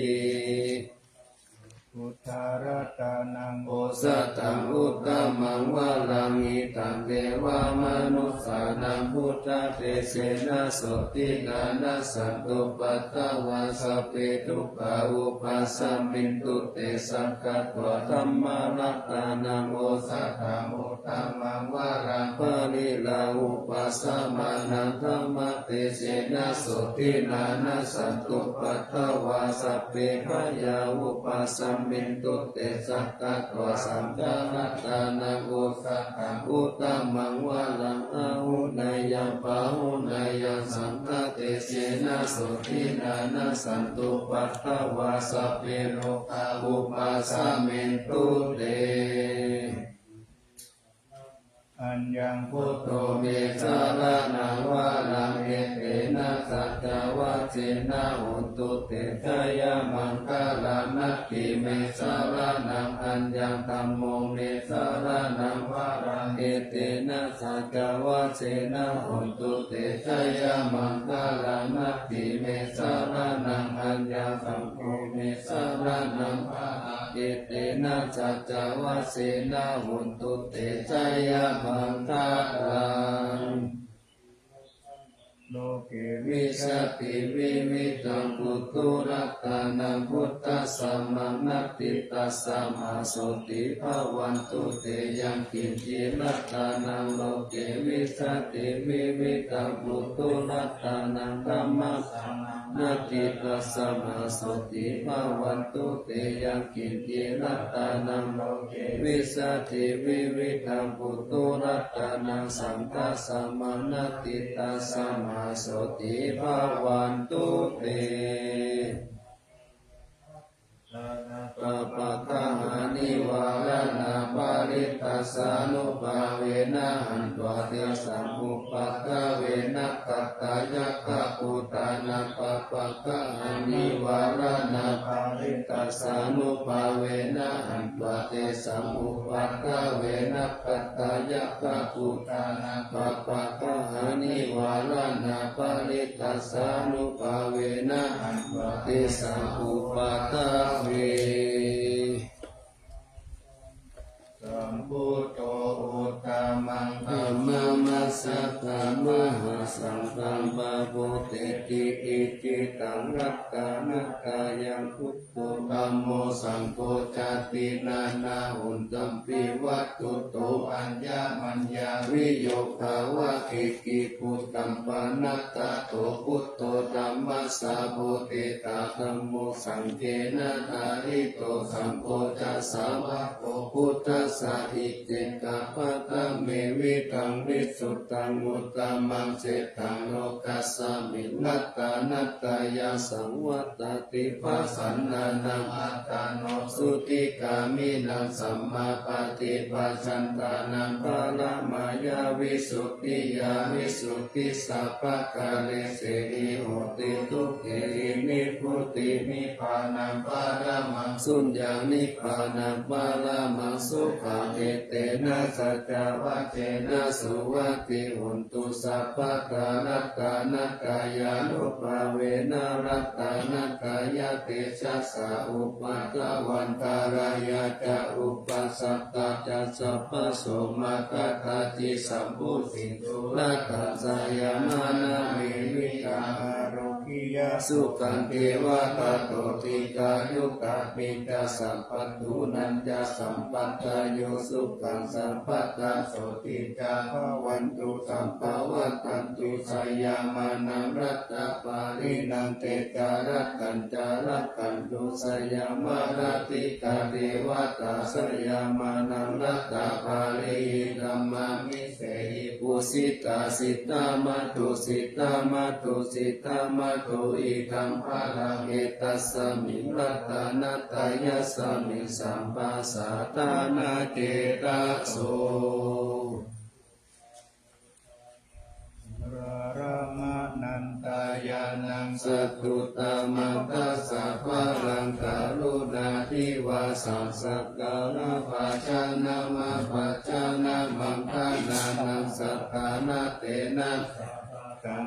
พุทธารัตนัง โอสัตตังอุตตมังวะลังอิตังเทวามนุสสานังพุทธเตเสนะโสตินานะสันตุปัตตวาสัพเพทุกขาอุปัสสัมมินตุเตสังกัตวะธัมมารัตตานังโอสัตตังอุตตมังวะลังปะริลาอุปัสสมานังธัมมะเตเสนะโสตินานะสันตุปัตตวาสัพเพพยาอุปัสสัมมินตุเตสักกะตัวสัมจารัตานังโอสัตตังอุตตมังวะลังอาหุนายะปะหุนายะสังฆเตเสนะโสตินานะสันตุปัตตวาสัพเพโลกาอุปัสสมินตุเตอัญญังพุทโธ โตเมสารนังวะลังเอเตนะสัจจวัจเจนะโหตุเตชะยะมังคลานัตถิเมสารนังอัญญังธัมโมเมสารนังวะลังเอเตนะสัจจวัจเจนะโหตุเตชะยะมังคลานัตถิเมสารนังอัญญังธัมโมเมสารนังวะลังเอเตนะสัจจวัจเจนะโหตุเตชะยะมังคลัง โลเกวิ วิสติวิมิตังปุตุรัตานังพุทธัสสะมังนัตติตัสสะมาโสติภาวันตุเตยังกินจิรัตานังโลเกวิสติวิมิตังปุตุรัตานังธัมมัสสะนัตติตัสสะมาโสติภาวันตุเตยังกินจิรัตานังโลเกวิสติวิมิตังปุตุรัตานังสังฆัสสะมังนัตติตัสสะมาโสติภาวันตุเตปะปะคะหานิวารณาปาริตัสสานุภาเวนะหันตัวเทสัมปุปะกะเวนะกัตตายะกะปุตานาปะปะคะหานิวารณาปาริตัสสานุภาเวนะหันตัวเทสัมปุปะกะเวนะกัตตายะกะปุตานาปะปะคะหานิวารณาปาริตัสสานุภาเวนะหันตัวเทสัมปุปะกะเวสัมพุทโธอุตตมังธัมมัมมัสสะธรรมะสังฆังปะโพเตติอิจิตังรัตตานักายังพุทโธธัมโมสังโฆจตินานาหุนตัมปิวัตตุโตอัญญมัญญาวิโยภาวะอิกิพุตตัมปนัตตะโตพุทโธธัมมัสสะโพธิตาธัมโมสังเฆนะทาริโตสังโฆจัสสาวะโกพุทธัสสะอิจิกะปะตะเมวิตังวิสุตตังอุตตมังเสตังโลกัสสมินัตตานัตตายาสังวัตติปัสสันนานังอัตตาโนสุติกามินังสัมมาปฏิปัสสันตานังปะละมายาวิสุทธิยาวิสุทธิสัพพะกาเลเสหิโหติทุกเขนิพพุตินิพพานังปะระมังสุญญานิพพานังปะระมังสุขังเอเตนะสัจจวัจเจนะสุวัตติหุนตุสัพพะกานัตตานักายานุภาเวนะรัตตานักายาเตชัสสะอุปัฏฐวันตารายาจะอุปัสสัตตาจัสสะปะโสมาคัตติสัมพุสิตุลัตตะสยามานะเมวิกาโรกิยาสุขังเทวะตะโตติกายุกะปิกาสัมปัตตุนันจะสัมปัตตาโยสุขังสัมปัตตาโสติกาภวันตุสัมภวัตันตุสยามานังรัตตะปารินังเตจารัตตัญจารัตตันตุสยามารติกาเทวตาสยามานังรัตตะปาริธัมมามิเสหิปุสิตาสิตามาตุสิตามาตุสิตามา ตุอิคังภะลังเอตัสสมิงรัตนัตตยัสสมิงสัมปัสสะตานาเกตัสโสระมะนันตายานังสัตตุตมังคัสสะภะลังกรุณาธิวาสังสักกะระปัจจานะมะปัจจานะมังคะนานังสัทธานาเตนะ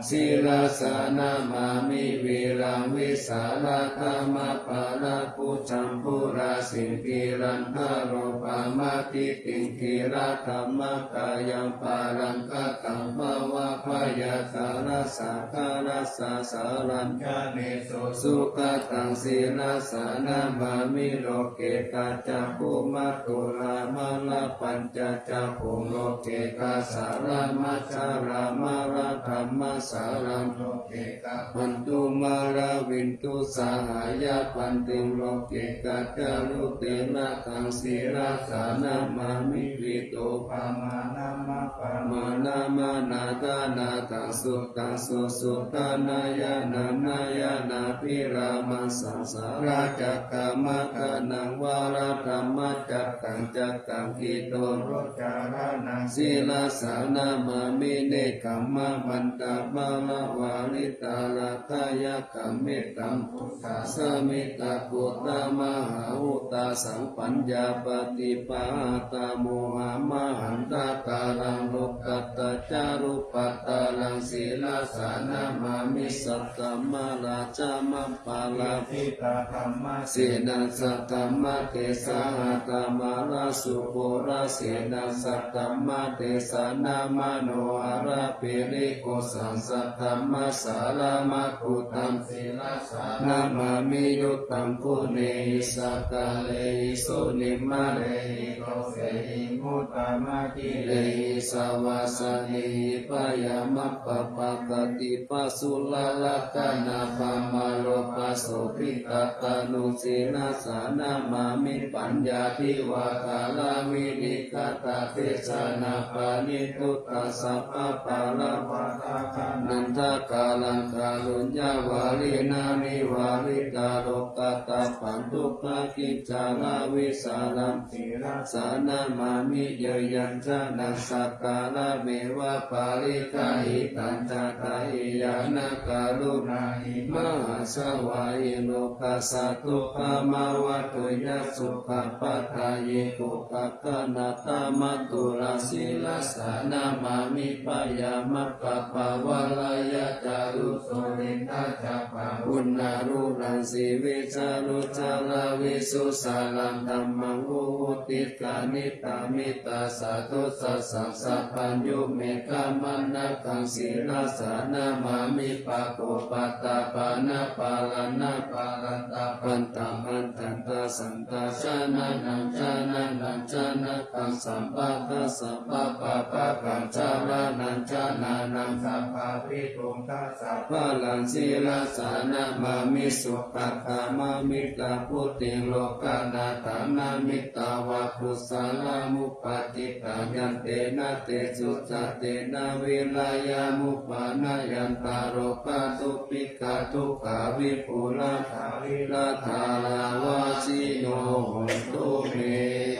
ศิลาสานามามิวิรังวิสาละธรรมปาละปุจัมปุราสิงกิรันทโรปามาติติงกิราธรรมกายังปาลังกตังภวะพยาคาราสาคาราสาสารัญญาเนโสสุขตังศิลาสานามามิโลเกกัจจภูมัตตุลามาลาปัญจจักขุโลเกกัสสารามัจจารามาราธรรมสารังโลเกกะปันตุมาราวินตุสาหายาปันติโลเกกัจจารุเตนะทังศิราสานามามิวิโตปามานามาปามานามานาตานาทังสุตังสุสุตานายานานายานาภิรามาสังสาราจักขามะกะนังวาระธรรมจักขังจักขังกิโตโรจารานังศิลาสานามามิเนกัมมะมันตามาลาวาลิตาลาทายะกัมเมตัมพุทธาสมิตาปุตตมหาอุตาสังปัญญาปฏิปาตาโมหามหันตากาลังโลกัตตจารุปัตตาลังศีลาสานามามิสัตตมาลาจามัปปาลาภิตาธรรมเสนาสัตตมะเตสาหตมาลาสุโภราเสนาสัตตมะเตสานามโนอาราปิริโกสังสัตตมะสาลามะกุตัมศีลาสานามามิยุตตัมปุเนหิสักกะเลหิโสนิมะเลหิโกเสหิมุตตมะกิเลหิสวาสนิปายามัปปะปะกติปัสสุลาลกานาปะมาโลปัสโสภิตตานุศีลาสานามามิปัญญาทิวาคาลาวินิกตาเทศนาปานิทุตตาสัพพะปาลาภาตาคานันทกาลังคาลุญญาวาลินามิวาลิตาโลกตาปันทุกขกิจจาราวิสาลัมศิราสานามามิเยยัญจานัสสะกาลเมวะปาลิกาหิตัญจตาหิยานาการุณาหิมหาสวายโลกัสสะทุกขมาวัตุยัสสุขปัฏฐายโกกัคนาตามัตตุราศิลาสานามามิปายามัปปะปาวาลายะจารุโสนิทาจัปปะอุณารุรังสีวิจารุจาลาวิสุสาลังธัมมังอุติกานิตามิตาสาธุสัสสะสัพพัญญุเมฆามันนะกังศีลาสานามามิปะโกปัตตาปานะปาลานะปาลันตาปันตังอันตันตาสันตาชานะนังชานะนังชานะกังสัมปะทัสสะปะปะปะกังชาลานังชานานังสัพพะวิตุงทัสสะปะลังศีลาสานามามิสุปัตตามามิตาพุทธิโลกานาถานามิตาวะปุสาลามุปติตายันเตนะเตสุจเตนะวิลายามุปานายันตาโรปะตุปิกาทุขาวิปุลาภาวิลาธาราวาสิโนโหตุเม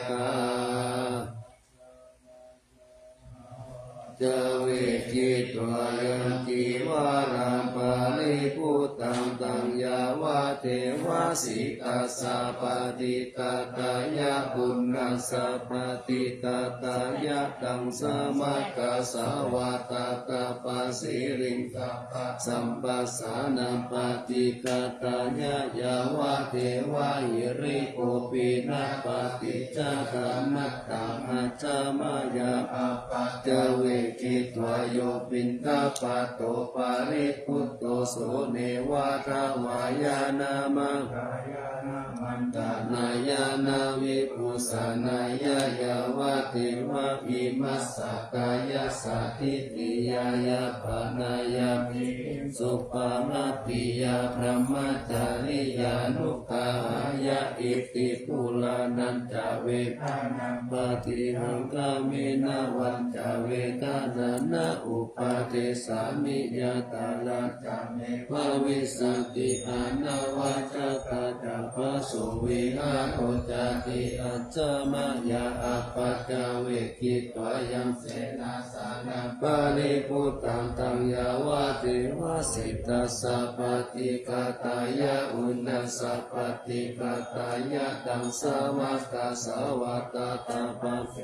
กาจเวกิตวายันติวาราปาลิพุตังตังยาวะเทวะสิตัสสะปฏิกาตายะปุณณสสะปฏิกาตายะตังสมัคคสาวะตากะปะสิริงกะปะสัมปัสสานัปฏิกาตายะยาวะเทวะหิริโกปินะปฏิจจกามัตตังอาจามายาอาปัจจเวกิตวโยปินทปะโตปาริพุตโตโสเนวะทวายานามังกายานามันตานายานาวิปุสานายายาวะเทวะอิมัสสะกายาสัทธิติยายาปานายามิสุปามาติยาพระมจาริยานุกาหาย ยะอิติปุลานันจะเวทานังปฏิหังกาเมนะวันจะเวทานานะอุปาเทสามิยาตาลาจาเมภวิสติอานาวัจตาจาภโสวิหาโอจาติอัจจมายาอัปปัจจเวกิตวายังเสนาสานังปาริปุตตังตังยาวะเทวะสิตาสัพพติกาตายะอุณัสสัพพติกาตายะตังสวัสตาสวัตตาตาปัสเส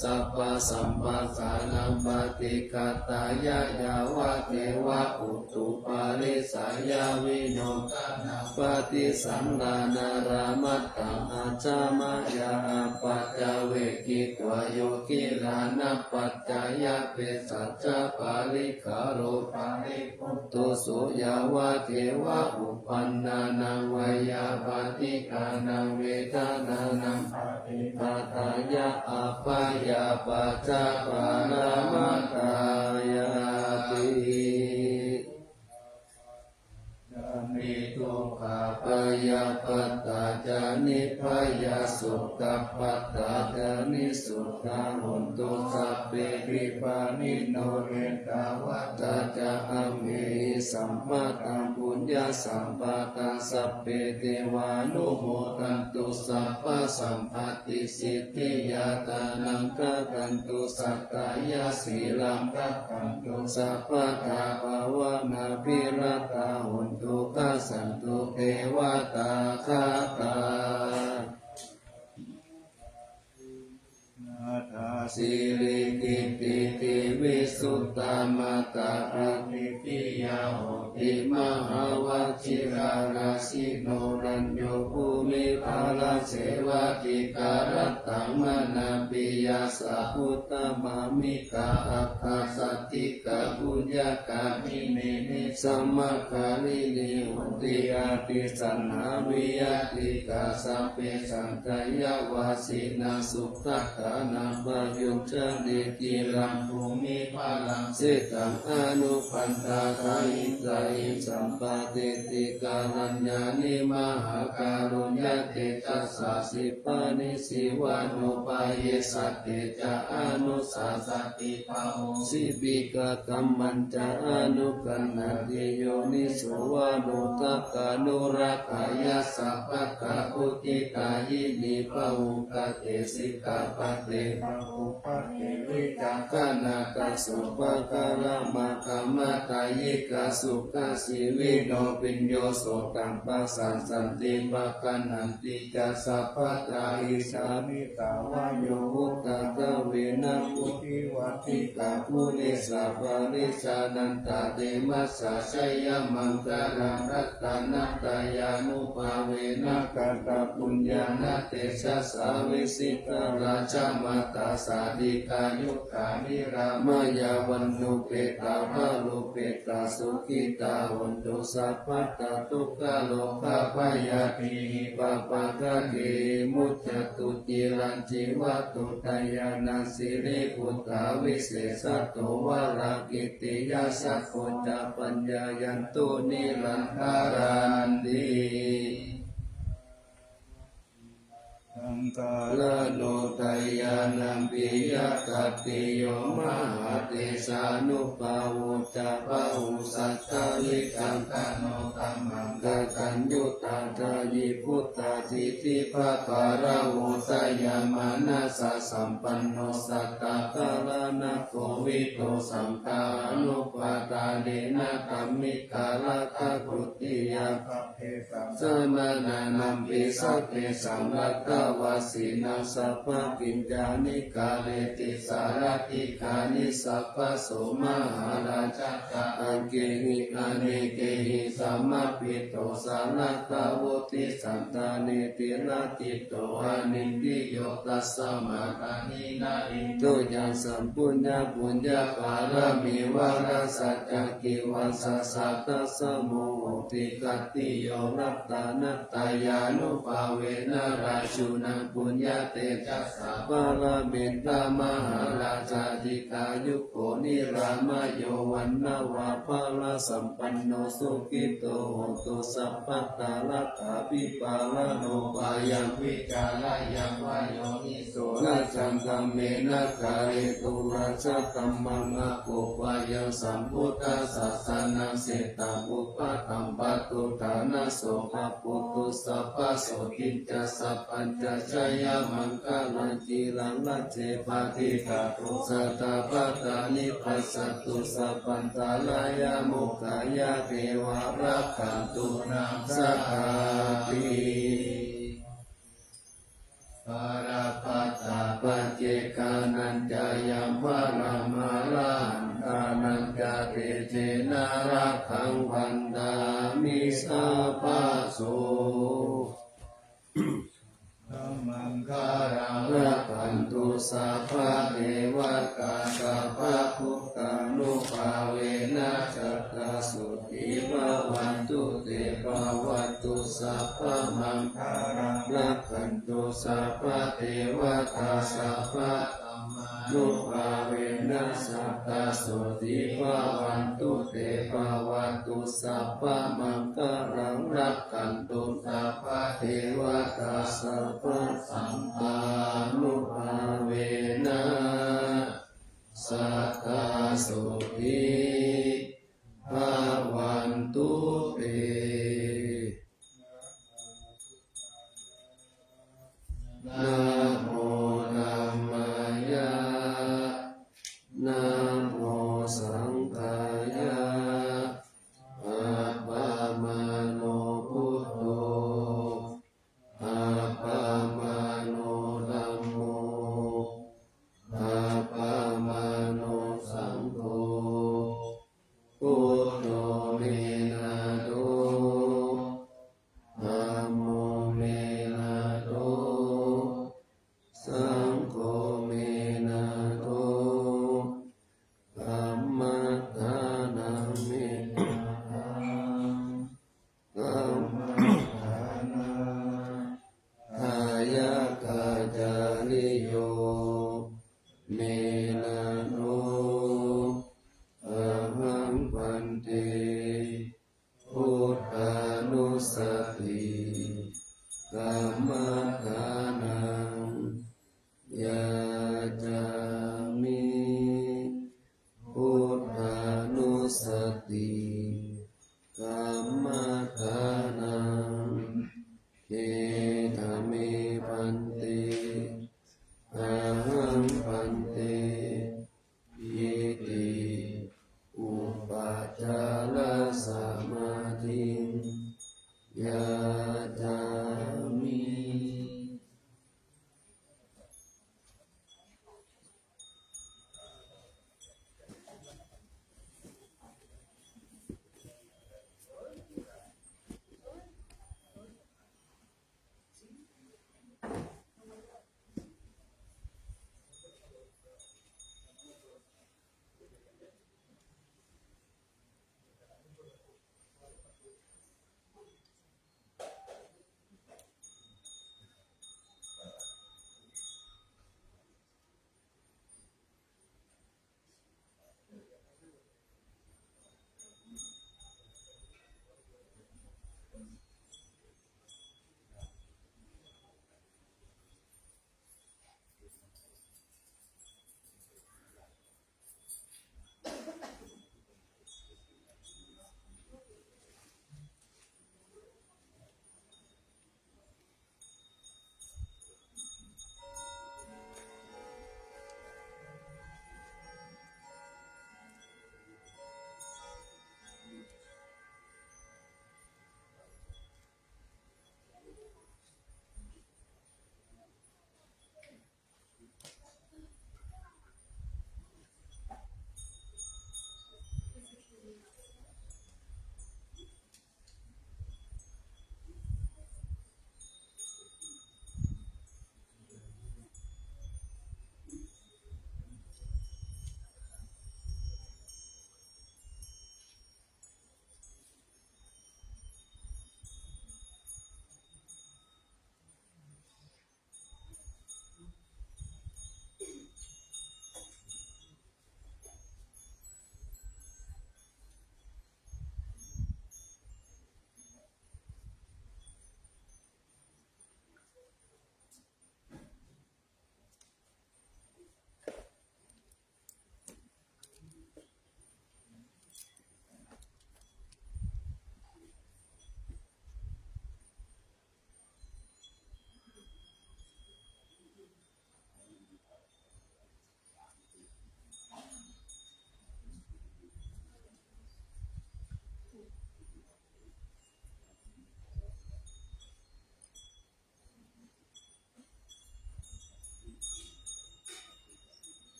สัพพสัมปัสสานังปฏิกาตายะยาวะเทวะอุตุปาริสายาวิโนกานาปฏิสังฆานารามัตตังอาจามายาปัจจเวกิตวโยกิรานัปปัจจายะเปสัจจปาลิคาโรปาริปุตโตสุยาวะเทวะอุปันนานังวายาปฏิกานังเวทานานังปฏิปทายะอัปปายาปัจจปารามัตตายาตินิทุกขปยาปัตตาจานิพยาสุขปัตตาจานิสุขาหุนตุสัพเพปิปานิโนเรตาวัตตาจาอเมหิสัมปะตังปุญญาสัมปะตังสัพเพเทวานุโมทันตุสัพพะสัมปติสิทธิยาตานังกักันตุสัตตายาสีลังกักันตุสัพพะทาภาวนาภิรตาหุนตุกัสสันตุเทวตาคาตาสิริกิติติวิสุตตามตาอาทิติยาโหติมหาวชิราราสิโนรัญโยภูมิภาลเสวะติการตังมนาปิยาสัพพุตตมามิกาอัคคาสัตติกาปุญญากามิเมนิสัมมาคาลินิหุติอาติสันหาวิยติกาสัพเพสังกายาวาสินาสุขตานาบายุจเดติรังภูมิภาลังเสตังอนุปันตาทายิกายิสัมปะเตติการัญญานิมหาการุญญเตจัสสะสิปานิสิวานุปายเยสัตเตจะอนุสาสติภาโมสิบิกากัมมันจะอนุกันนาติโยนิสุวานุตักานุรักขายาสัพพะกะอุติกายินิปะหุกเตสิกาปะเตปะหุปะเตวิจักขานาคสุปะกะละมะกะมะตายิกาสุขสิวิโนปิญโยโสตังปัสสันสันติปะกันหันติจัสสัพพะตาอิสามิตาวะโยหุตตะกะเวนะมุทิวัติกะภูริสัพพะริสานันตาเตมัสสะชัยยมังคารังรัตตานัตตายานุภาเวนะกัตตะปุญญาณเตชะสาวิสิตาราชมาตาสาดิกายุคานิรามายาวันนุเปตาภาลุเปตาสุขิตาวันตุสัพพะตาทุกขโลกาภยาภิปะปะกะเกมุจจตุจิรัญจิวัตุตายานาสิริพุทธาวิเศษโตวารากิติยาสัพพุจาปัญญายันตุนิรันทารันติสังฆาลโนทายานัมปิยกติโยมหาเตสานุปาวุจาปะหุสัตตวิกังกโนตัมมังกตัญญูตาทายิพุตตาทิติภะการะโหสยามานะสะสัมปันโนสัตตะกาลนะโควิโตสังฆานุปาตาเนนะกัมมิกาลทะกุติยาภเพสัมสมานานัมปิสัพเพสัมรัตตวาสีนาสัพพะกิญจานิกาเลติสารติกานิสัพพะโสมหาราชกะอังเกหิอาเนเกหิสัมมาปิโตสารัตตาวติสันตาเนติระติโตอานินติโยตัสสะมาตานินาอิโตยัสสัมปุญญาปุญญาปารมีวาราสัจจกิวัสสะสัตตะสมุโหติกติโยรัตตานัตตายานุภาเวนะราชุน นังปุญญาเตจัสสะวาลเมตตามหาราชาธิกายุโกนิรามโยวันนาวาภาลสัมปันโนสุขิโตโหตุสัพพตาลักขาปิปาลโนปายังวิจาลายังวายโยนิโสนาจังกัมเมนะกาเรตุราชกัมมังอะโกวายังสัมพุทธัสสะสานังเสตาอุปะตัมปะตุฐานะโสภะปุตุสัพพะโสติจัสสัพพัญจชยมังคลังจิรังลัจเจปาติกาตุสัตตาปัตตานิปัสสตุสัพพันตาลายามุขายาเทวารักขันตุนาสัพพาติปาราปัตตาปัจเจกานันจายัมวารามาลันตานันจาเตเจนารักขังวันดามิสัพพะโสมังคารังรักขันตุสัพพะเทวตาสัพพะพุทธานุภาเวนะจักขสุติภวันตุเตภวันตุสัพพะมังคารังรักขันตุสัพพะเทวตาสัพพะนุภาเวนะสัตตาสุติภวันตุเตภวันตุสัพพะมังคารังรักขันตุสัพพะเทวตาสัพพะสัมปานุภาเวนะสัตตาสุติภวันตุเตนะโมธัมมายะนะโมสังฆายะอะปะมาโนพุทโธอะปะมาโนธัมโมอะปะมาโนสังโฆพุทโธเมนะโตธัมโมเมนะโตสังโฆเมนะโตธัมมัฏฐานังเมตตังธัมมัฏฐานาทายะกาจาริโยเมนะโนอะหังปันเตพุทธานุสติกัมมัฏฐานังยาจามิพุทธานุสติกัมมัฏฐานังเอธามิปันเตอะหังปันเตอิติอุปาจารสมาธิยาจามิ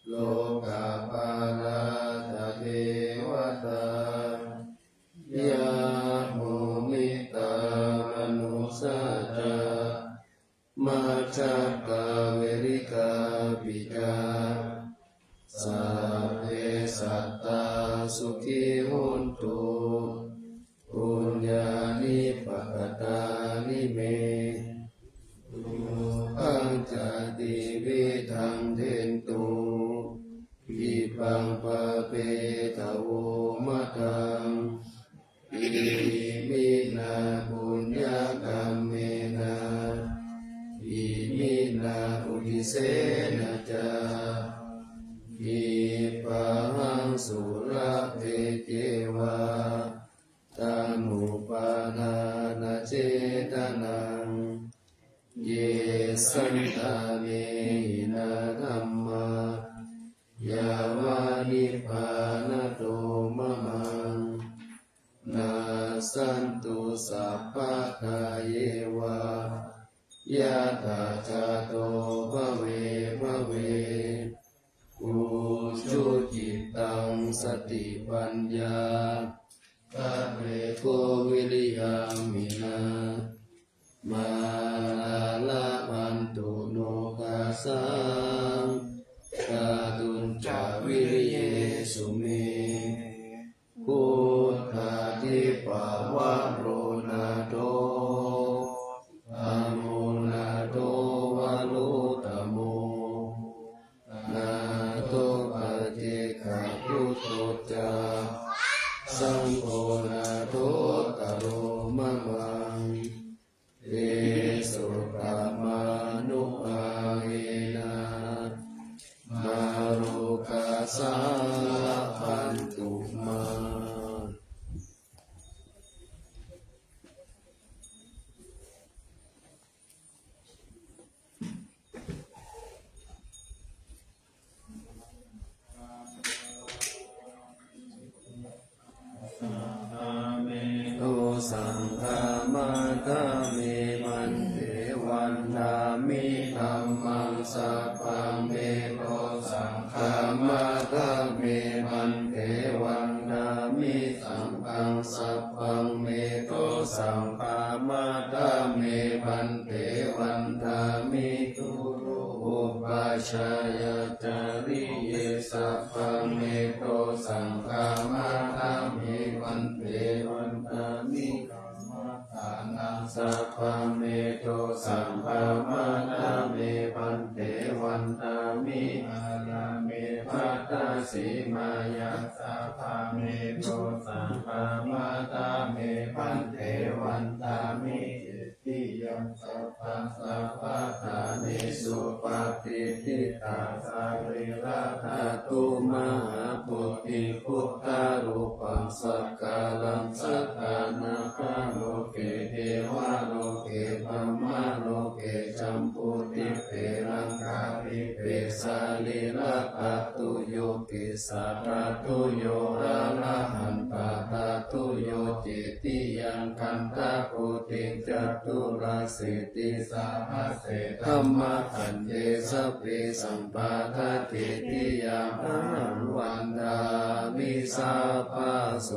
โลกาภาลา มัจจกเวริกาปิกาสัพเพสัตตาสุขีโหนตุปุญญานิปัฏฐานิเมอังจติวิธังเทนตุอิปังปะเปตะโวมะตังอิมินาปุญญากรรมเมนะอิมินาอุทิเสนะจาอิปังสุระเทเจวะตานุปานานาเจตนังเยสันตาเมหินาธัมมายาวานิพพานโตมะมังนาสันตุสัพพะทาเยวายะถาจาโตภเวภเวอุชุจิตตังสติปัญญาภะเวโกวิริยามินามาลาพันตุโนกาสังกาตุนจาวิริเยสุเมพุทธาทิปาวะโรนาโตอะโมนาโตวะโลตโมนาโตปะเจกะพุทโธจาสังโฆนาโตตโรมะมังเอสุปะมานุภาเวนะมาโรกาสาพันตุมาโตสังฆามาตาเมมันเตวันดามิธัมมังสัพพังเมโตสังฆามาตาเมมันเตวันดามิสังฆังสัพพังเมโตสังฆามาตาเมมันเตวันดามิตุอุปัชฌายจาริเยสัพพังเมโตสังฆามาตาเมมันเตวันดามิสัพพะเมโตสัมภะมานาเมปันเตวันตามิอาลาเมปัตตาสีมายังสัพพะเมโตสัมภะมาตาเมปันเตวันตามิติยังสัพพะสัพพะทานิสุปฏิทิตาสาริราธาตุมหาปุติพุทธารูปังสักกาลังสักกานาคาโลเกเทวะโลเกปัมมาโลเกจัมปุติเปรังกาติเปสาลิละตาตุโยติสัพพะตุโยอะระหันตาตาตุโยจิติยังคันตาปุติจัตุราสิติสัพพะเสธัมมะคันเยสะเปสัมปาทาติติยังอหังวันดามิสัพพะโส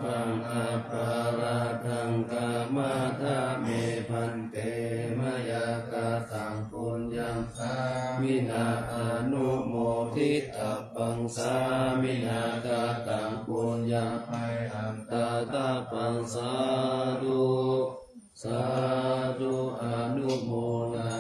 ปังอาภาราทังกามาทาเมพันเตมยากาตังปุญญังสามินาอนุโมทิตาปังสามินากาตังปุญญังไปอันตาตาปังสาธุสาธุอนุโมนา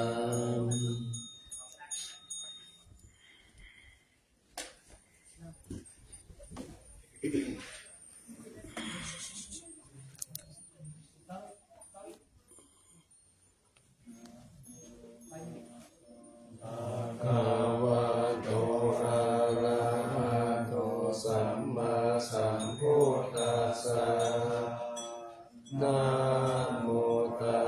สัมมาสัมพุทธัสสะนะโมตัส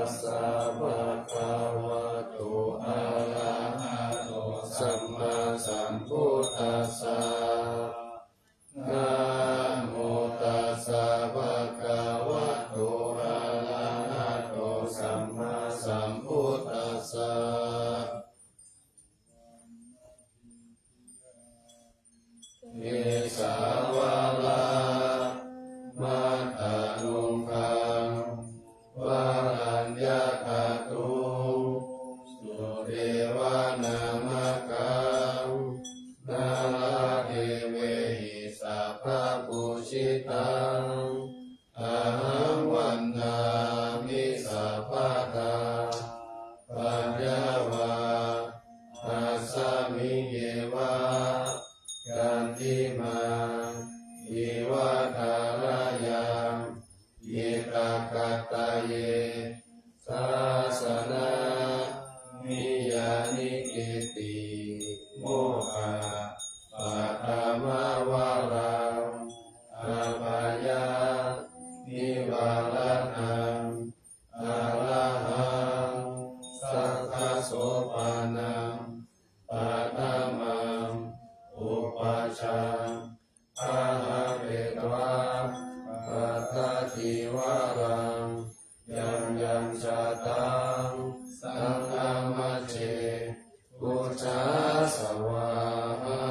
รัญญาคาตุสุเทวานามกังนาลาเทเวหิสัพพะปุชิตังอาหังวันนามิสัพพะทาปัญญาวาอาสามิเยวะกันติมาอิวะทารายามยิตาคัตตาเยสาสนามิยานิกิติโมหะปัตตมาวารังอาภายานิวาลนังอาระหังสัทธโสปานังปัตตมังอุปัชฌังอาหะเรตวะปัตตติวารังยังยังชาตังสังฆมัจเจปุจจาสวาหา